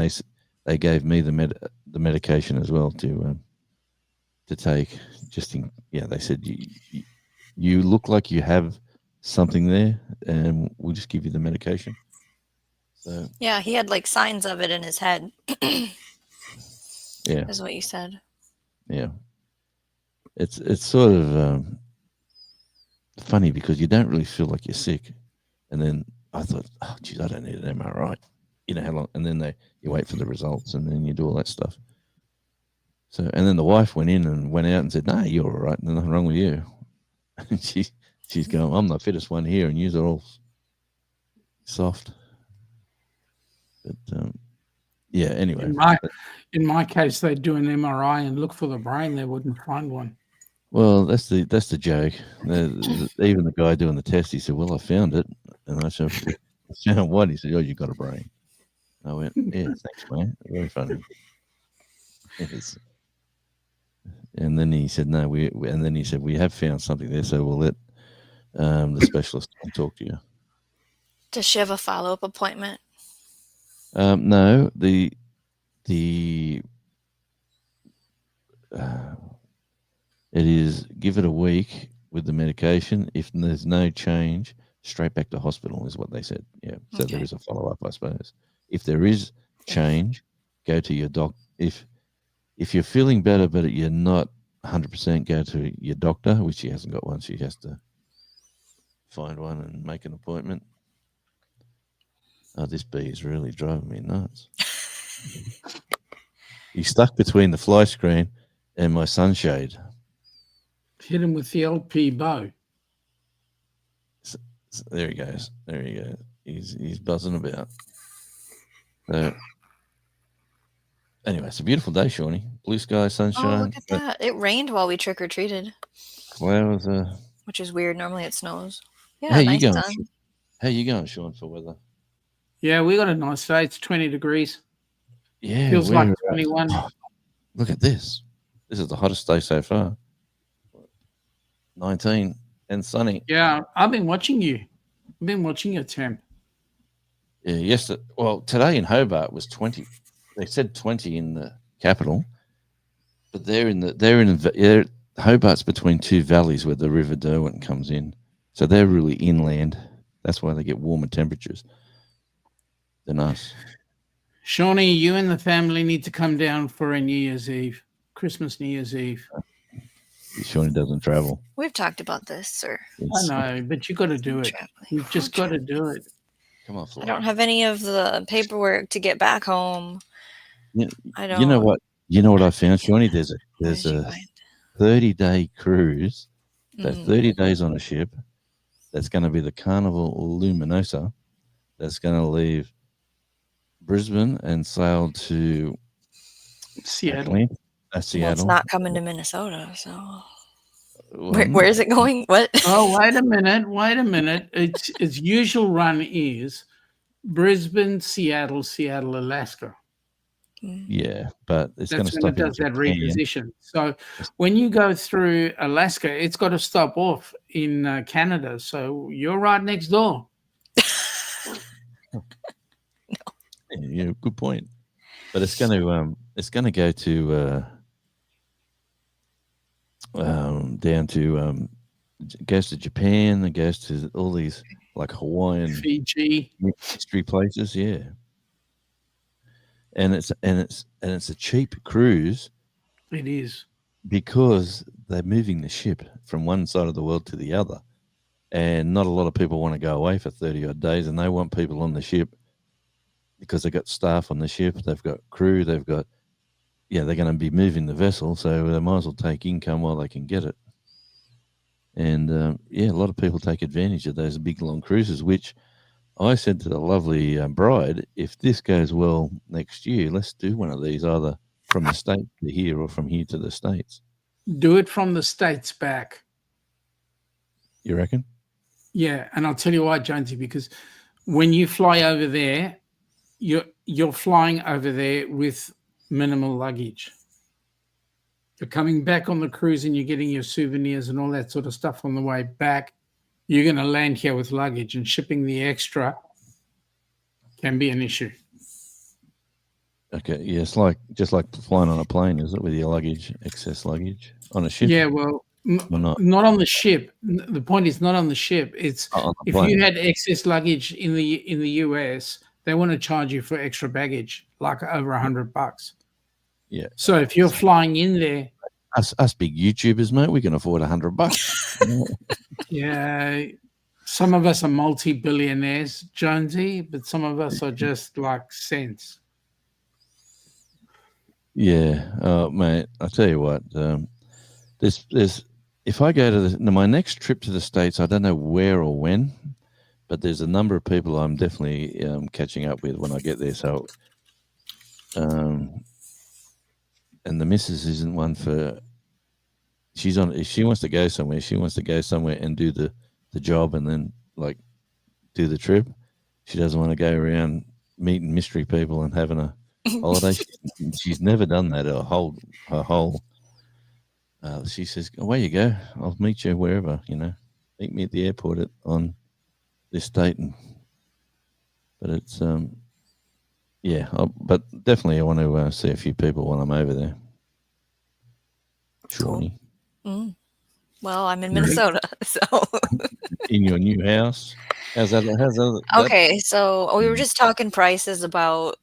[SPEAKER 1] they gave me the medication as well to take. They said you look like you have something there, and we'll just give you the medication. So
[SPEAKER 2] yeah, he had like signs of it in his head.
[SPEAKER 1] Yeah,
[SPEAKER 2] is what you said.
[SPEAKER 1] Yeah, it's sort of funny, because you don't really feel like you're sick, and then I thought, oh, geez, I don't need an MRI. You know how long? And then you wait for the results, and then you do all that stuff. So, and then the wife went out and said, "No, you're all right. There's nothing wrong with you." And she's going, "I'm the fittest one here, and you're all soft." But yeah. Anyway,
[SPEAKER 3] in my case, they'd do an MRI and look for the brain. They wouldn't find one.
[SPEAKER 1] Well, that's the joke. Even the guy doing the test, he said, "Well, I found it," and I said, "Found what?" He said, "Oh, you got a brain." I went, "Yeah, thanks, mate. Very funny." Yes. And then he said, "No, we have found something there, so we'll let the specialist talk to you."
[SPEAKER 2] Does she have a follow-up appointment?
[SPEAKER 1] No, it is give it a week with the medication. If there's no change, straight back to hospital is what they said. Yeah, so
[SPEAKER 2] Okay.
[SPEAKER 1] there is a follow-up, I suppose. If there is change, go to your doc. If you're feeling better but you're not 100%, go to your doctor, which she hasn't got one. She has to find one and make an appointment. Oh, this bee is really driving me nuts. He's stuck between the fly screen and my sunshade.
[SPEAKER 3] Hit him with the LP bow.
[SPEAKER 1] So there he goes. He's buzzing about. So anyway, it's a beautiful day, Shawnee. Blue sky, sunshine.
[SPEAKER 2] Oh, look at that! It rained while we trick or treated.
[SPEAKER 1] Flowers.
[SPEAKER 2] Which is weird. Normally it snows. Yeah,
[SPEAKER 1] how
[SPEAKER 2] nice
[SPEAKER 1] you going?
[SPEAKER 2] sun.
[SPEAKER 1] How you going, Sean, for weather?
[SPEAKER 3] Yeah, we got a nice day. It's 20 degrees.
[SPEAKER 1] Yeah,
[SPEAKER 3] Feels like 21.
[SPEAKER 1] Oh, look at this. This is the hottest day so far. 19 and sunny.
[SPEAKER 3] Yeah, I've been watching you. I've been watching your temp.
[SPEAKER 1] Yeah, yesterday. Well, today in Hobart was 20. They said 20 in the capital, but Hobart's between two valleys where the River Derwent comes in, so they're really inland. That's why they get warmer temperatures than us.
[SPEAKER 3] Shawnee, you and the family need to come down for a New Year's Eve, Christmas, New Year's Eve.
[SPEAKER 1] Shawnee doesn't travel.
[SPEAKER 2] We've talked about this, sir.
[SPEAKER 3] I know, but you got to do it. You've just got to do it.
[SPEAKER 1] Come on,
[SPEAKER 2] I don't have any of the paperwork to get back home. I don't.
[SPEAKER 1] You know what? You know what I found, Shawnee? There's a 30-day cruise, so 30 days on a ship. That's going to be the Carnival Luminosa. That's going to leave Brisbane and sail to
[SPEAKER 3] Seattle.
[SPEAKER 2] Seattle. Well, it's not coming to Minnesota, so where is it going? What?
[SPEAKER 3] Oh, wait a minute. Its usual run is Brisbane, Seattle, Alaska.
[SPEAKER 1] Yeah, but it's going to stop.
[SPEAKER 3] That's when it does that reposition. So when you go through Alaska, it's got to stop off in Canada. So you're right next door.
[SPEAKER 1] Yeah, good point. But it's going to go to down to it goes to Japan. It goes to all these like Hawaiian,
[SPEAKER 3] Fiji,
[SPEAKER 1] history places. Yeah. And it's a cheap cruise.
[SPEAKER 3] It is,
[SPEAKER 1] because they're moving the ship from one side of the world to the other, and not a lot of people want to go away for 30 odd days, and they want people on the ship because they've got staff on the ship, they've got crew, they're going to be moving the vessel, so they might as well take income while they can get it. And a lot of people take advantage of those big long cruises, which I said to the lovely bride, if this goes well next year, let's do one of these either from the States to here or from here to the States.
[SPEAKER 3] Do it from the States back.
[SPEAKER 1] You reckon?
[SPEAKER 3] Yeah, and I'll tell you why, Jonesy, because when you fly over there, you're flying over there with minimal luggage. You're coming back on the cruise and you're getting your souvenirs and all that sort of stuff on the way back. You're going to land here with luggage, and shipping the extra can be an issue.
[SPEAKER 1] Okay, yeah, it's just like flying on a plane, is it, with your luggage, excess luggage on a ship?
[SPEAKER 3] Yeah, well, not on the ship. The point is not on the ship. It's if you had excess luggage in the US, they want to charge you for extra baggage, like over $100.
[SPEAKER 1] Yeah.
[SPEAKER 3] So if you're flying in there,
[SPEAKER 1] us big YouTubers, mate, we can afford $100.
[SPEAKER 3] Yeah, some of us are multi-billionaires, Jonesy, but some of us are just like cents.
[SPEAKER 1] Yeah, mate, I tell you what, there's if I go to my next trip to the States, I don't know where or when, but there's a number of people I'm definitely catching up with when I get there. So, and the missus isn't one for. If she wants to go somewhere, she wants to go somewhere and do the job and then like do the trip. She doesn't want to go around meeting mystery people and having a holiday. She's never done that her whole. She says, "Away you go. I'll meet you wherever. Meet me at the airport on this date." But it's but definitely I want to see a few people while I'm over there. Shawnee.
[SPEAKER 2] Cool. Well, I'm in Minnesota, so.
[SPEAKER 1] In your new house? How's that?
[SPEAKER 2] Okay, so we were just talking prices about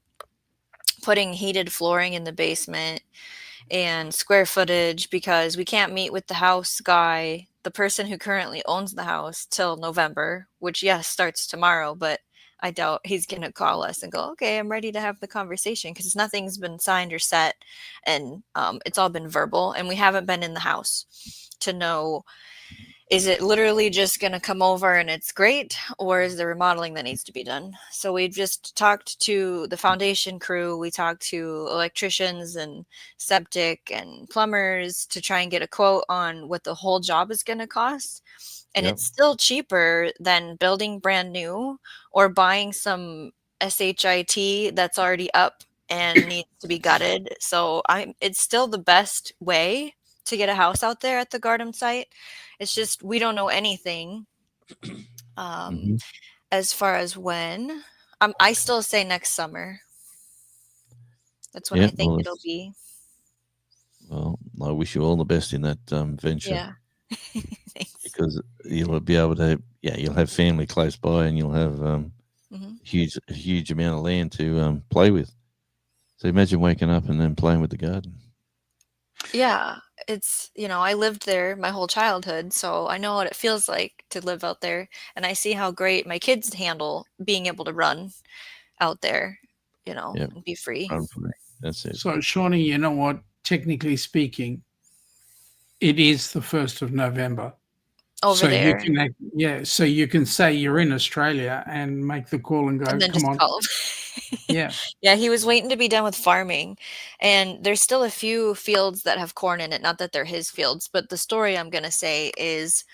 [SPEAKER 2] putting heated flooring in the basement and square footage, because we can't meet with the house guy, the person who currently owns the house, till November, which, yes, starts tomorrow, but I doubt he's going to call us and go, okay, I'm ready to have the conversation, because nothing's been signed or set, and it's all been verbal, and we haven't been in the house to know, is it literally just going to come over and it's great, or is there remodeling that needs to be done? So we've just talked to the foundation crew. We talked to electricians and septic and plumbers to try and get a quote on what the whole job is going to cost. And it's still cheaper than building brand new or buying some SHIT that's already up and needs to be gutted. So it's still the best way to get a house out there at the garden site. It's just we don't know anything
[SPEAKER 1] Mhm.
[SPEAKER 2] as far as when. I still say next summer. That's when
[SPEAKER 1] Yeah,
[SPEAKER 2] I think it'll be.
[SPEAKER 1] well, I wish you all the best in that venture
[SPEAKER 2] Yeah. Thanks.
[SPEAKER 1] because you'll be able to, you'll have family close by and you'll have
[SPEAKER 2] Mhm.
[SPEAKER 1] a huge amount of land to play with. So imagine waking up and then playing with the garden.
[SPEAKER 2] Yeah, it's, I lived there my whole childhood, so I know what it feels like to live out there, and I see how great my kids handle being able to run out there,
[SPEAKER 1] Yep.
[SPEAKER 2] and be free.
[SPEAKER 1] Run for it. That's it.
[SPEAKER 3] So, Shawnee, you know what? Technically speaking, it is the 1st of November.
[SPEAKER 2] Over
[SPEAKER 3] So you
[SPEAKER 2] there,
[SPEAKER 3] can, so you can say you're in Australia and make the call and go,
[SPEAKER 2] and then
[SPEAKER 3] come
[SPEAKER 2] just
[SPEAKER 3] on.
[SPEAKER 2] call 'em.
[SPEAKER 3] Yeah.
[SPEAKER 2] Yeah, he was waiting to be done with farming, and there's still a few fields that have corn in it, not that they're his fields, but the story I'm gonna say is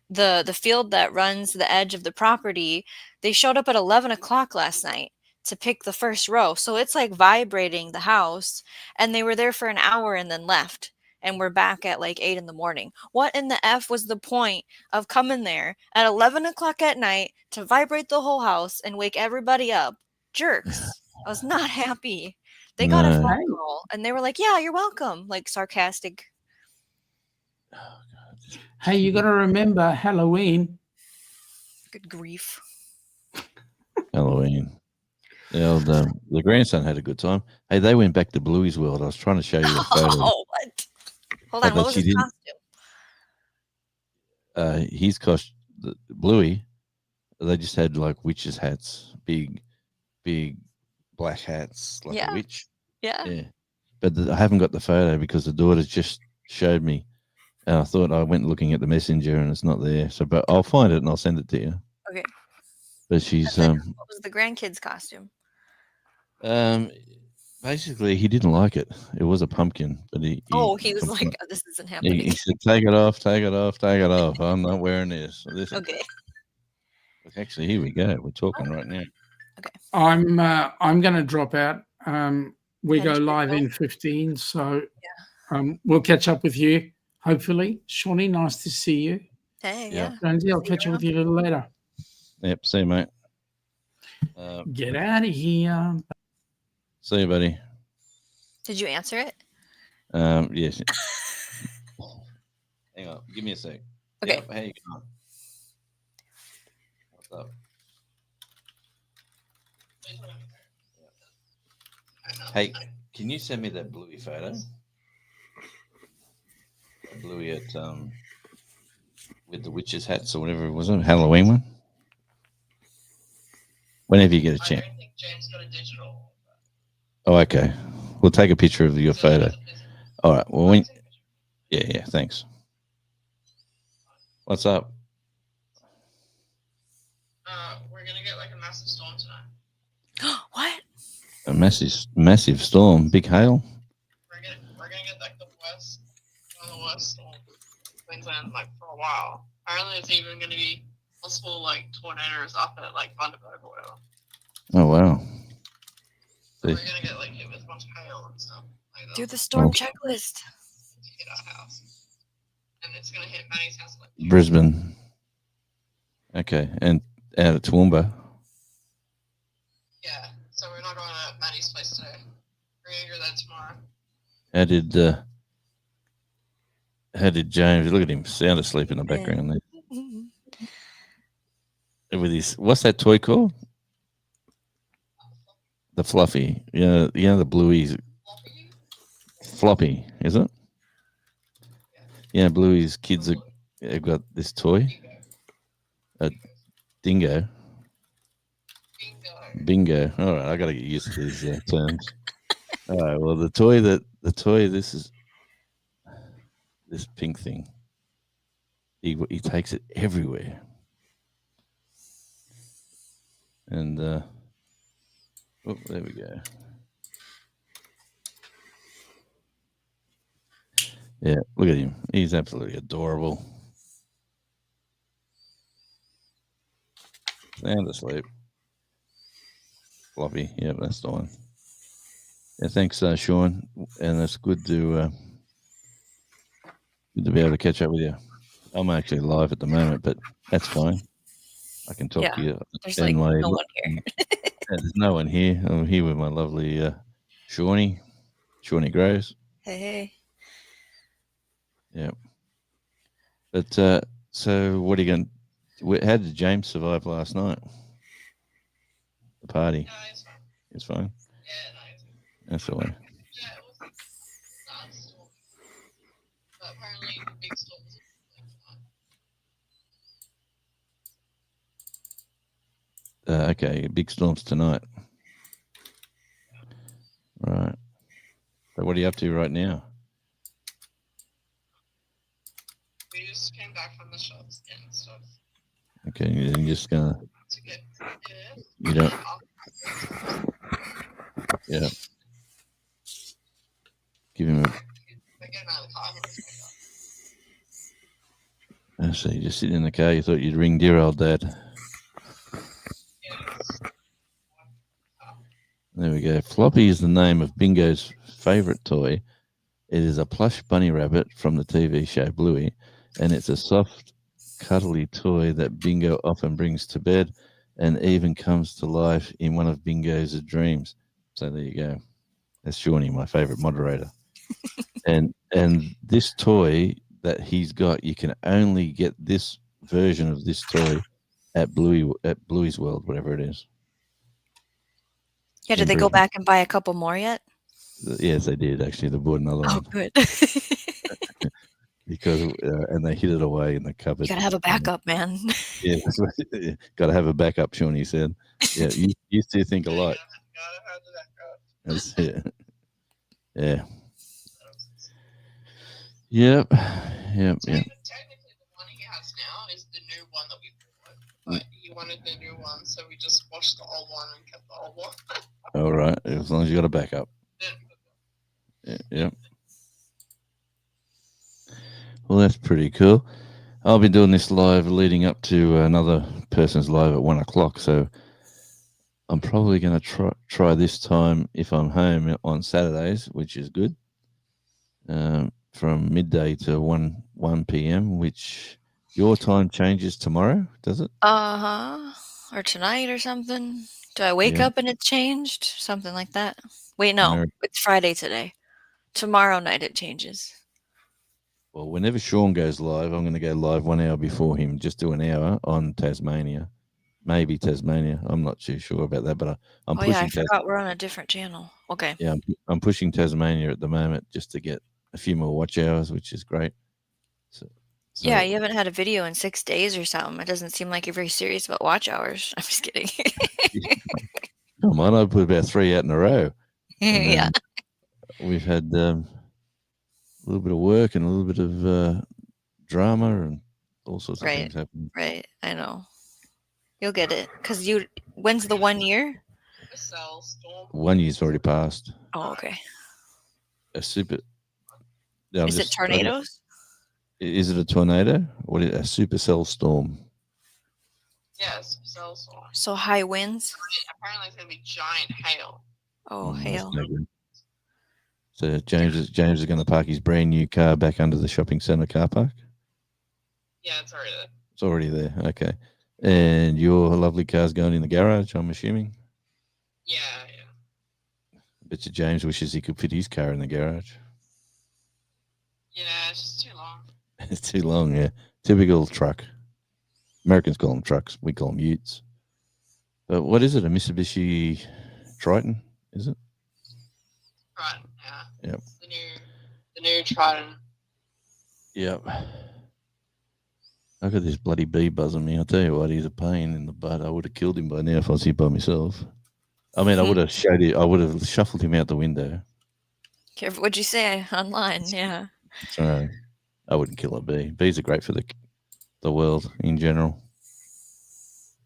[SPEAKER 2] the field that runs the edge of the property, they showed up at 11 o'clock last night to pick the first row, so it's, like, vibrating the house, and they were there for an hour and then left, and we're back at, like, 8 in the morning. What in the F was the point of coming there at 11 o'clock at night to vibrate the whole house and wake everybody up? Jerks. I was not happy. They got a
[SPEAKER 1] No.
[SPEAKER 2] phone
[SPEAKER 3] Hey,
[SPEAKER 2] call, and they were like, "Yeah, you're welcome," like, sarcastic.
[SPEAKER 1] Oh, God,
[SPEAKER 3] hey, you got to remember Halloween.
[SPEAKER 2] Good grief.
[SPEAKER 1] Halloween. The grandson had a good time. Hey, they went back to Bluey's World. I was trying to show you a photo,
[SPEAKER 2] Oh, what? Hold on, what
[SPEAKER 1] but
[SPEAKER 2] was
[SPEAKER 1] she
[SPEAKER 2] his
[SPEAKER 1] didn't.
[SPEAKER 2] costume?
[SPEAKER 1] His cost Bluey. They just had like witches' hats, big black hats, like a
[SPEAKER 2] Yeah,
[SPEAKER 1] witch.
[SPEAKER 2] yeah.
[SPEAKER 1] Yeah, but I haven't got the photo because the daughter just showed me, and I thought I went looking at the messenger and it's not there. So, but I'll find it and I'll send it to you.
[SPEAKER 2] Okay.
[SPEAKER 1] But she's
[SPEAKER 2] And then what was the grandkid's costume?
[SPEAKER 1] basically he didn't like it. It was a pumpkin, but he
[SPEAKER 2] Oh, he was like, "Oh, this isn't happening."
[SPEAKER 1] he said, "Take it off, take it off, take it off. I'm not wearing this."
[SPEAKER 2] Okay.
[SPEAKER 1] Actually, here we go. We're talking right now.
[SPEAKER 3] I'm going to drop out. We
[SPEAKER 2] Headed
[SPEAKER 3] go
[SPEAKER 2] to your
[SPEAKER 3] live
[SPEAKER 2] show?
[SPEAKER 3] in 15, so we'll catch up with you, hopefully. Shawnee, nice to see you.
[SPEAKER 2] Hey,
[SPEAKER 1] Yeah.
[SPEAKER 2] yeah.
[SPEAKER 3] Jonesy, I'll
[SPEAKER 2] See you
[SPEAKER 3] catch up with
[SPEAKER 2] around.
[SPEAKER 3] you a little later.
[SPEAKER 1] Yep. See you, mate.
[SPEAKER 3] Get out of here.
[SPEAKER 1] See you, buddy.
[SPEAKER 2] Did you answer it?
[SPEAKER 1] Yes. Hang on. Give me a sec.
[SPEAKER 2] Okay.
[SPEAKER 1] Yep, how you going? What's up? Hey, can you send me that Bluey photo? Bluey at with the witches' hats or whatever it was, a Halloween one. Whenever you get a chance.
[SPEAKER 4] I don't think James got a digital.
[SPEAKER 1] Oh, okay. We'll take a picture of your photo. All right. Well, yeah. Thanks. What's up?
[SPEAKER 4] We're gonna get like a massive storm tonight.
[SPEAKER 2] What?
[SPEAKER 1] A massive storm, big hail.
[SPEAKER 4] We're gonna get like one of the worst storms in Queensland like for a while. Apparently, it's even gonna be possible like tornadoes up at like Bundaberg or whatever.
[SPEAKER 1] Oh wow.
[SPEAKER 4] So we're gonna get like hit with a bunch of hail and stuff. Like
[SPEAKER 2] Do the storm checklist.
[SPEAKER 4] to hit our house, and it's gonna hit Manny's house like
[SPEAKER 1] Brisbane. Okay, and out at Toowoomba.
[SPEAKER 4] Yeah, so we're not going to Manny's place today. We're gonna go there tomorrow.
[SPEAKER 1] How did James look at him sound asleep in the background there? With his what's that toy called? The Fluffy. Yeah, the Bluey's Floppy, is it? Yeah, Bluey's kids have got this toy. A dingo. Bingo. All right, I got to get used to these terms. All right. Well, the toy. This is this pink thing. He takes it everywhere, and there we go. Yeah, look at him. He's absolutely adorable. Sound asleep. Floppy. Yeah, that's the one. Yeah, thanks, Sean. And it's good to Good to be able to catch up with you. I'm actually live at the moment, but that's fine. I can talk to you.
[SPEAKER 2] There's
[SPEAKER 1] And
[SPEAKER 2] like
[SPEAKER 1] my
[SPEAKER 2] no one here.
[SPEAKER 1] there's no one here. I'm here with my lovely Shawnee Groves.
[SPEAKER 2] Hey.
[SPEAKER 1] Yeah. But so what are you going? How did James survive last night? The party.
[SPEAKER 4] No, it's fine.
[SPEAKER 1] It's fine.
[SPEAKER 4] Yeah, no, it's fine.
[SPEAKER 1] That's all right.
[SPEAKER 4] Yeah, it was not stormy. But apparently the big storm was like tonight.
[SPEAKER 1] Okay, big storms tonight. Right. So what are you up to right now?
[SPEAKER 4] We just came back from the shops and stuff
[SPEAKER 1] Okay, you're just gonna.
[SPEAKER 4] to get
[SPEAKER 1] You don't. Yeah. Give him a.
[SPEAKER 4] Get out of the car.
[SPEAKER 1] I see. Just sitting in the car. You thought you'd ring dear old dad. There we go. Floppy is the name of Bingo's favourite toy. It is a plush bunny rabbit from the TV show Bluey, and it's a soft, cuddly toy that Bingo often brings to bed and even comes to life in one of Bingo's dreams. So there you go. That's Shawnee, my favourite moderator. and this toy that he's got, you can only get this version of this toy at Bluey's World, whatever it is.
[SPEAKER 2] Yeah, did they go back and buy a couple more yet?
[SPEAKER 1] Yes, they did. Actually, they bought another one.
[SPEAKER 2] Oh, good.
[SPEAKER 1] Because and they hid it away in the cupboard.
[SPEAKER 2] You gotta have a backup, man.
[SPEAKER 1] Yeah, gotta have a backup. Shawnee said. Yeah, you two think alike.
[SPEAKER 4] Gotta have the backup.
[SPEAKER 1] That's it. Yeah. Yep.
[SPEAKER 4] Technically, the one he has now is the new one that we bought, but he wanted the new one, so we just washed the old one and kept the old one.
[SPEAKER 1] All right, as long as you got a backup. Yeah. Well, that's pretty cool. I'll be doing this live leading up to another person's live at 1 o'clock, so I'm probably going to try this time if I'm home on Saturdays, which is good. From midday to 1 p.m., which your time changes tomorrow, does it?
[SPEAKER 2] Or tonight or something. Do I wake up and it's changed? Something like that. Wait, no. It's Friday today. Tomorrow night it changes.
[SPEAKER 1] Well, whenever Sean goes live, I'm going to go live 1 hour before him. Just do an hour on Tasmania. Maybe Tasmania. I'm not too sure about that, but I'm pushing.
[SPEAKER 2] I forgot we're on a different channel. Okay.
[SPEAKER 1] Yeah, I'm pushing Tasmania at the moment just to get a few more watch hours, which is great. So
[SPEAKER 2] yeah, you haven't had a video in 6 days or something. It doesn't seem like you're very serious about watch hours. I'm just kidding.
[SPEAKER 1] Come on, I put about 3 out in a row.
[SPEAKER 2] Yeah.
[SPEAKER 1] We've had a little bit of work and a little bit of drama and all sorts of things happening.
[SPEAKER 2] Right, I know. You'll get it. Because when's the 1 year?
[SPEAKER 1] 1 year's already passed.
[SPEAKER 2] Oh, okay.
[SPEAKER 1] A super...
[SPEAKER 2] Is it tornadoes?
[SPEAKER 1] Is it a tornado? Or a supercell storm?
[SPEAKER 4] Yeah, supercell storm.
[SPEAKER 2] So high winds?
[SPEAKER 4] Apparently it's going to be giant hail.
[SPEAKER 2] Oh, hail.
[SPEAKER 1] No good. So James is going to park his brand new car back under the shopping centre car park?
[SPEAKER 4] Yeah, it's already there.
[SPEAKER 1] It's already there, okay. And your lovely car's going in the garage, I'm assuming?
[SPEAKER 4] Yeah.
[SPEAKER 1] Bet you James wishes he could fit his car in the garage.
[SPEAKER 4] Yeah, it's just too long.
[SPEAKER 1] It's too long, yeah. Typical truck. Americans call them trucks. We call them utes. But what is it? A Mitsubishi Triton, is it?
[SPEAKER 4] Triton, yeah.
[SPEAKER 1] Yep.
[SPEAKER 4] The new Triton.
[SPEAKER 1] Yep. I got this bloody bee buzzing me. I'll tell you what, he's a pain in the butt. I would have killed him by now if I was here by myself. I mean, I would have shuffled him out the window.
[SPEAKER 2] Careful what you say online, yeah.
[SPEAKER 1] So I wouldn't kill a bee. Bees are great for the world in general.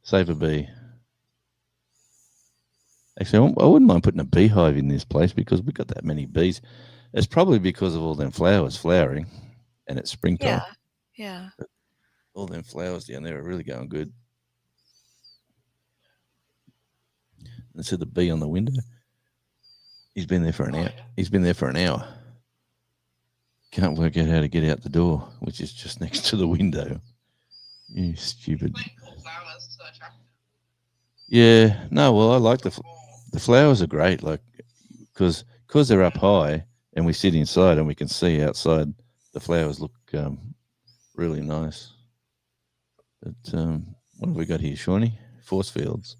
[SPEAKER 1] Save a bee. Actually, I wouldn't mind putting a beehive in this place because we've got that many bees. It's probably because of all them flowers flowering and it's springtime.
[SPEAKER 2] Yeah.
[SPEAKER 1] But all them flowers down there are really going good. And see the bee on the window? He's been there for an hour. He's been there for an hour. Can't work out how to get out the door, which is just next to the window. You stupid.
[SPEAKER 4] Plant cool flowers to attract them.
[SPEAKER 1] Yeah, no, well, I like the flowers are great, like because they're up high and we sit inside and we can see outside. The flowers look really nice. But what have we got here, Shawnee? Force fields.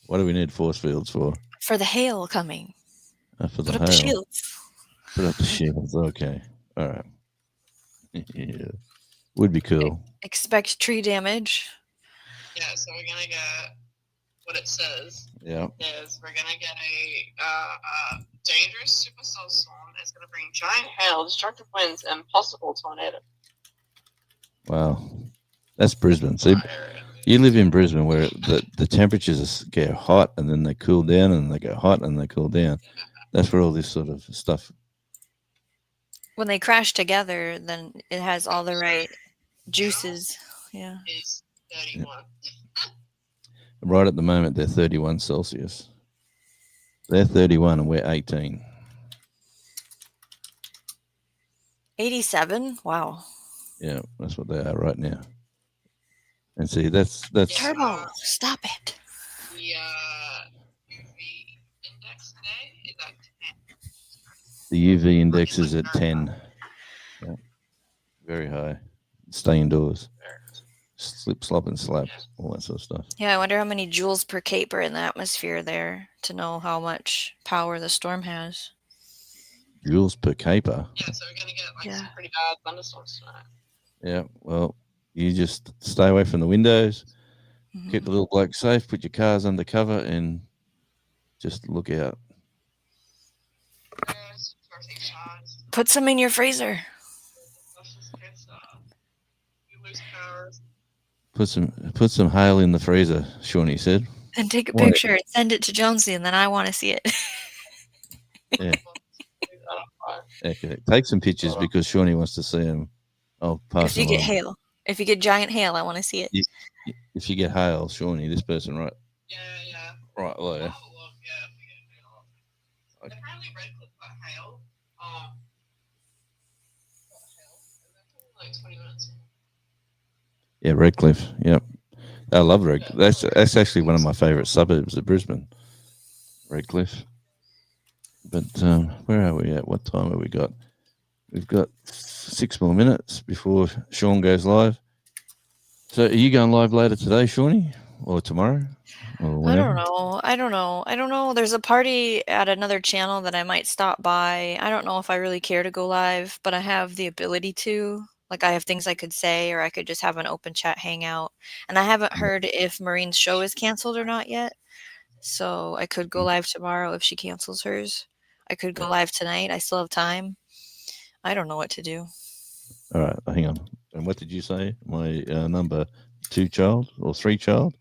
[SPEAKER 1] What do we need force fields for?
[SPEAKER 2] For the hail coming.
[SPEAKER 1] For the
[SPEAKER 2] Put up the
[SPEAKER 1] hail.
[SPEAKER 2] shields.
[SPEAKER 1] Put up the shields. Okay. All right. Yeah. Would be cool.
[SPEAKER 2] Expect tree damage.
[SPEAKER 4] Yeah, so we're gonna get what it says
[SPEAKER 1] Yeah.
[SPEAKER 4] is we're gonna get a dangerous supercell storm. It's gonna bring giant hail, destructive winds, and possible tornado.
[SPEAKER 1] Wow. That's Brisbane. See, you live in Brisbane where the temperatures get hot and then they cool down and they get hot and they cool down. That's where all this sort of stuff.
[SPEAKER 2] When they crash together, then it has all the right juices. Yeah.
[SPEAKER 4] Is 31.
[SPEAKER 1] Right at the moment, they're 31 Celsius. They're 31 and we're 18.
[SPEAKER 2] 87? Wow.
[SPEAKER 1] Yeah, that's what they are right now. And see, that's
[SPEAKER 2] Turbo, stop it.
[SPEAKER 4] The UV index today is at 10.
[SPEAKER 1] the UV index is at 10. Yeah. Very high. Stay indoors. Slip, slop, and slap. All that sort of stuff.
[SPEAKER 2] Yeah, I wonder how many joules per cape are in the atmosphere there to know how much power the storm has.
[SPEAKER 1] Joules per caper.
[SPEAKER 4] Yeah, so we're gonna get some pretty bad thunderstorms tonight.
[SPEAKER 1] Yeah, well, you just stay away from the windows, keep the little bloke safe, put your cars under cover, and just look out.
[SPEAKER 2] Put some in your freezer.
[SPEAKER 1] Put some hail in the freezer, Shawnee said.
[SPEAKER 2] And take a picture and send it to Jonesy, and then I want to see it.
[SPEAKER 1] Yeah. Okay. Take some pictures because Shawnee wants to see them. I'll pass them on.
[SPEAKER 2] If you get hail. If you get giant hail, I want to see it.
[SPEAKER 1] If you get hail, Shawnee, this person right.
[SPEAKER 4] Yeah.
[SPEAKER 1] Right, well, yeah.
[SPEAKER 4] Apparently Redcliffe got hail. Like 20 minutes.
[SPEAKER 1] Yeah, Redcliffe. Yep. I love Redcliffe. That's actually one of my favourite suburbs of Brisbane. Redcliffe. But where are we at? What time have we got? We've got 6 more minutes before Sean goes live. So are you going live later today, Shawnee? Or tomorrow? Or whenever?
[SPEAKER 2] I don't know. There's a party at another channel that I might stop by. I don't know if I really care to go live, but I have the ability to. Like, I have things I could say, or I could just have an open chat hangout. And I haven't heard if Maureen's show is canceled or not yet. So I could go live tomorrow if she cancels hers. I could go live tonight. I still have time. I don't know what to do.
[SPEAKER 1] All right, hang on. And what did you say? My number 2 child or 3 child?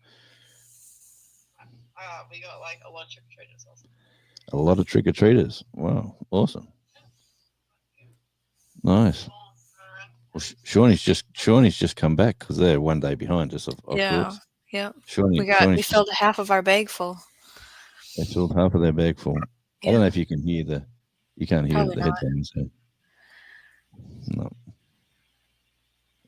[SPEAKER 4] We got like a lot of trick-or-treaters also.
[SPEAKER 1] A lot of trick-or-treaters. Wow, awesome. Nice. Well, Shawnee's just come back because they're one day behind us. Of course.
[SPEAKER 2] Yeah.
[SPEAKER 1] We
[SPEAKER 2] filled half of our bag full.
[SPEAKER 1] They filled half of their bag full. Yeah. I don't know if you can hear you can't hear
[SPEAKER 2] Probably
[SPEAKER 1] the headphones. So. No.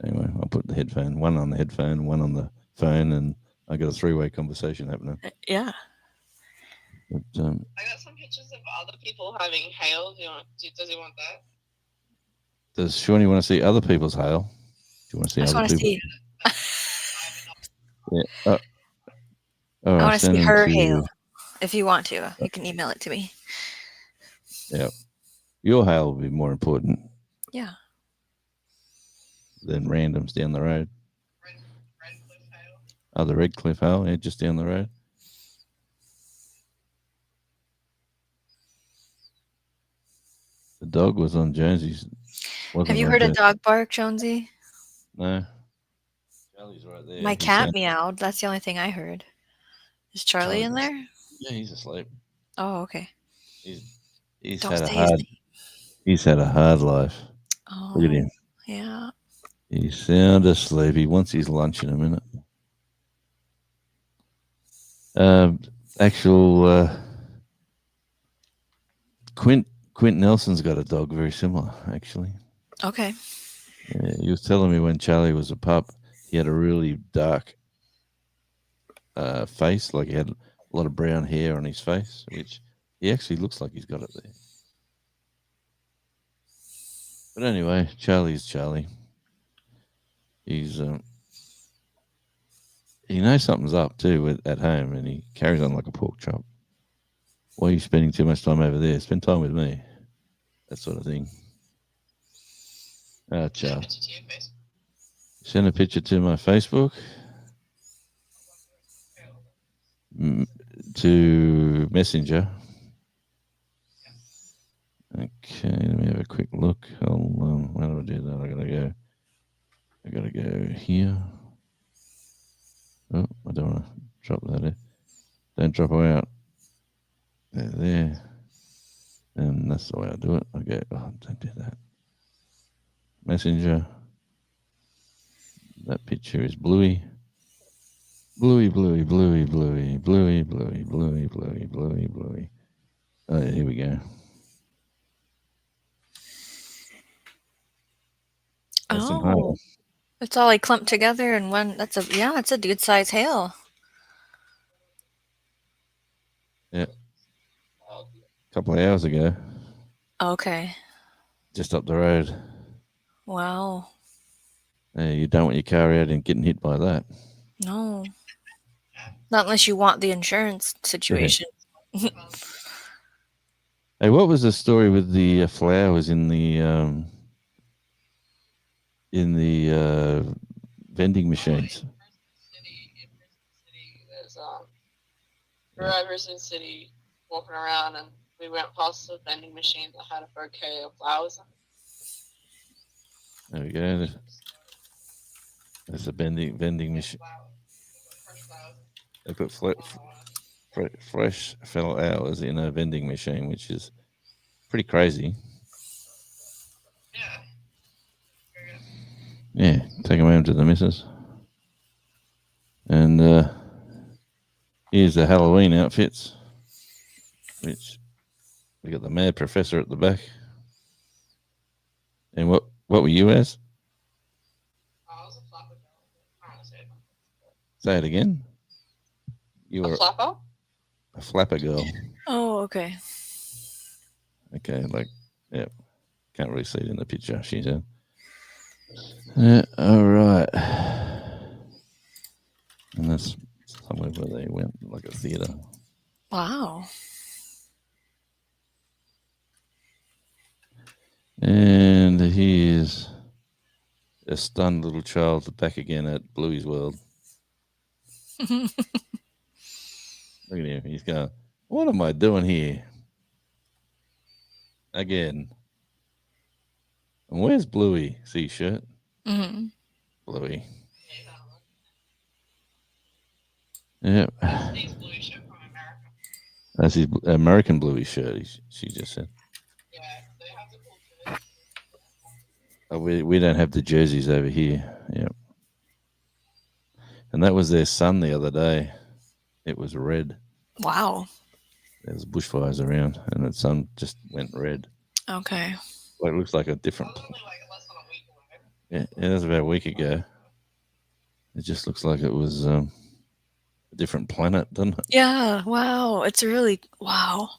[SPEAKER 1] Anyway, I'll put one on the headphone, one on the phone, and I got a 3-way conversation happening.
[SPEAKER 2] Yeah.
[SPEAKER 1] But,
[SPEAKER 4] I got some pictures of other people having hail. Does he want that?
[SPEAKER 1] Does Shawnee want to see other people's hail? Do you want to see other people? Yeah.
[SPEAKER 2] I want to see her hail. If you want to, you can email it to me.
[SPEAKER 1] Yeah. Your hail will be more important.
[SPEAKER 2] Yeah.
[SPEAKER 1] Than randoms down the road.
[SPEAKER 4] Redcliffe hail.
[SPEAKER 1] Oh, the Redcliffe hail, yeah, just down the road. The dog was on Jonesy's.
[SPEAKER 2] Have you heard a dog bark, Jonesy?
[SPEAKER 1] No. Charlie's right there.
[SPEAKER 2] My cat meowed. That's the only thing I heard. Is Charlie in there?
[SPEAKER 1] Yeah, he's asleep.
[SPEAKER 2] Oh, okay.
[SPEAKER 1] He's had a hard life.
[SPEAKER 2] Oh,
[SPEAKER 1] look at him.
[SPEAKER 2] Yeah.
[SPEAKER 1] He's sound asleep. He wants his lunch in a minute. Quint Nelson's got a dog very similar, actually.
[SPEAKER 2] Okay.
[SPEAKER 1] Yeah, he was telling me when Charlie was a pup, he had a really dark face, like he had a lot of brown hair on his face, which he actually looks like he's got it there. But anyway, Charlie's Charlie. He's he knows something's up too at home, and he carries on like a pork chop. Why are you spending too much time over there? Spend time with me. That sort of thing. Oh, Charlie. Send a picture to my Facebook. To Messenger. Okay, let me have a quick look. How do I do that? I gotta go here. Oh, I don't want to drop that in. Don't drop her out. There. And that's the way I do it. I go, oh, don't do that. Messenger. That picture is bluey. Bluey, bluey, bluey, bluey, bluey, bluey, bluey, bluey, bluey, bluey. Oh, yeah, here we go. That's some hail.
[SPEAKER 2] It's all like clumped together in one. That's a good size hail.
[SPEAKER 1] Yeah. A couple of hours ago.
[SPEAKER 2] Okay.
[SPEAKER 1] Just up the road.
[SPEAKER 2] Wow.
[SPEAKER 1] You don't want your car out and getting hit by that.
[SPEAKER 2] No. Not unless you want the insurance situation.
[SPEAKER 1] Yeah. Hey, what was the story with the flowers in the vending machines?
[SPEAKER 4] Drivers in city walking around, and we went past a vending machine that had a bouquet of flowers.
[SPEAKER 1] There we go. That's a vending machine. They put fresh flowers in a vending machine, which is pretty crazy. Yeah, take them home to the missus. And here's the Halloween outfits, which we got the Mad Professor at the back. And what were you as?
[SPEAKER 4] I was a flapper girl.
[SPEAKER 1] Say it again. You were
[SPEAKER 4] a flapper?
[SPEAKER 1] A flapper girl.
[SPEAKER 2] Oh, okay.
[SPEAKER 1] Okay, like, yeah. Can't really see it in the picture, she said. Yeah, all right. And that's somewhere where they went, like a theatre.
[SPEAKER 2] Wow.
[SPEAKER 1] And here's a stunned little child back again at Bluey's World. Look at him. He's going, what am I doing here? Again. And where's Bluey? See shirt?
[SPEAKER 2] Mm-hmm.
[SPEAKER 1] Bluey. Yep.
[SPEAKER 4] He's Bluey shirt from America.
[SPEAKER 1] That's his American Bluey shirt, she just said.
[SPEAKER 4] Yeah, they have the cool jerseys.
[SPEAKER 1] We don't have the jerseys over here. Yep. And that was their sun the other day. It was red.
[SPEAKER 2] Wow.
[SPEAKER 1] There was bushfires around, and the sun just went red.
[SPEAKER 2] Okay.
[SPEAKER 1] Well, it looks like a different.
[SPEAKER 4] Only like less than a week away.
[SPEAKER 1] Yeah, that was about a week ago. It just looks like it was a different planet, doesn't it?
[SPEAKER 2] Yeah. Wow. It's really wow.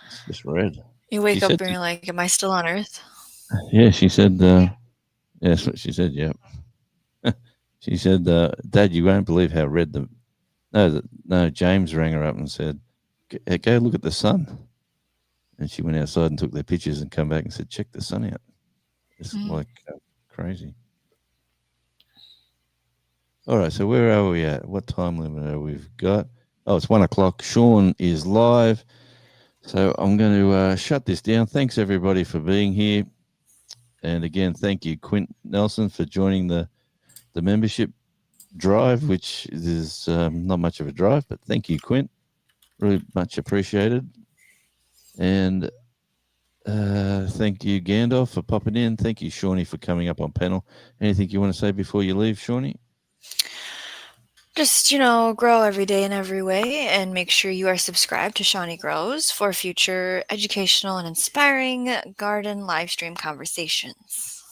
[SPEAKER 1] It's just red.
[SPEAKER 2] You wake up and you're like, "Am I still on Earth?"
[SPEAKER 1] Yeah, she said. Yeah, that's what she said. Yep. She said, "Dad, you won't believe how red the." No. James rang her up and said, "Go look at the sun." And she went outside and took their pictures and come back and said, "Check the sun out." It's like crazy. All right, so where are we at? What time limit have we got? Oh, it's 1 o'clock. Sean is live. So I'm going to shut this down. Thanks, everybody, for being here. And again, thank you, Quint Nelson, for joining the membership drive, which is not much of a drive, but thank you, Quint. Really much appreciated. And thank you, Gandalf, for popping in. Thank you, Shawnee, for coming up on panel. Anything you want to say before you leave, Shawnee?
[SPEAKER 2] Just, grow every day in every way, and make sure you are subscribed to Shawnee Grows for future educational and inspiring garden live stream conversations.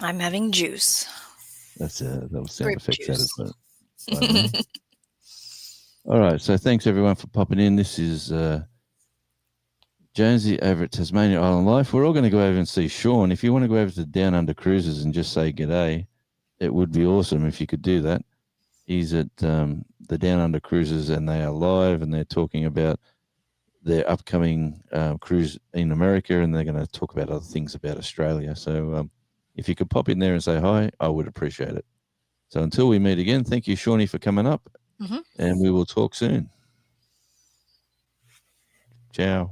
[SPEAKER 2] I'm having juice.
[SPEAKER 1] That's those sound
[SPEAKER 2] Grape
[SPEAKER 1] effects
[SPEAKER 2] juice.
[SPEAKER 1] added by me. All right, so thanks everyone for popping in. This is Jonesy over at Tasmania Island Life. We're all going to go over and see Sean. If you want to go over to Down Under Cruises and just say g'day, it would be awesome if you could do that. He's at the Down Under Cruises, and they are live, and they're talking about their upcoming cruise in America, and they're going to talk about other things about Australia. So if you could pop in there and say hi, I would appreciate it. So until we meet again, thank you, Shawnee, for coming up, and we will talk soon. Ciao.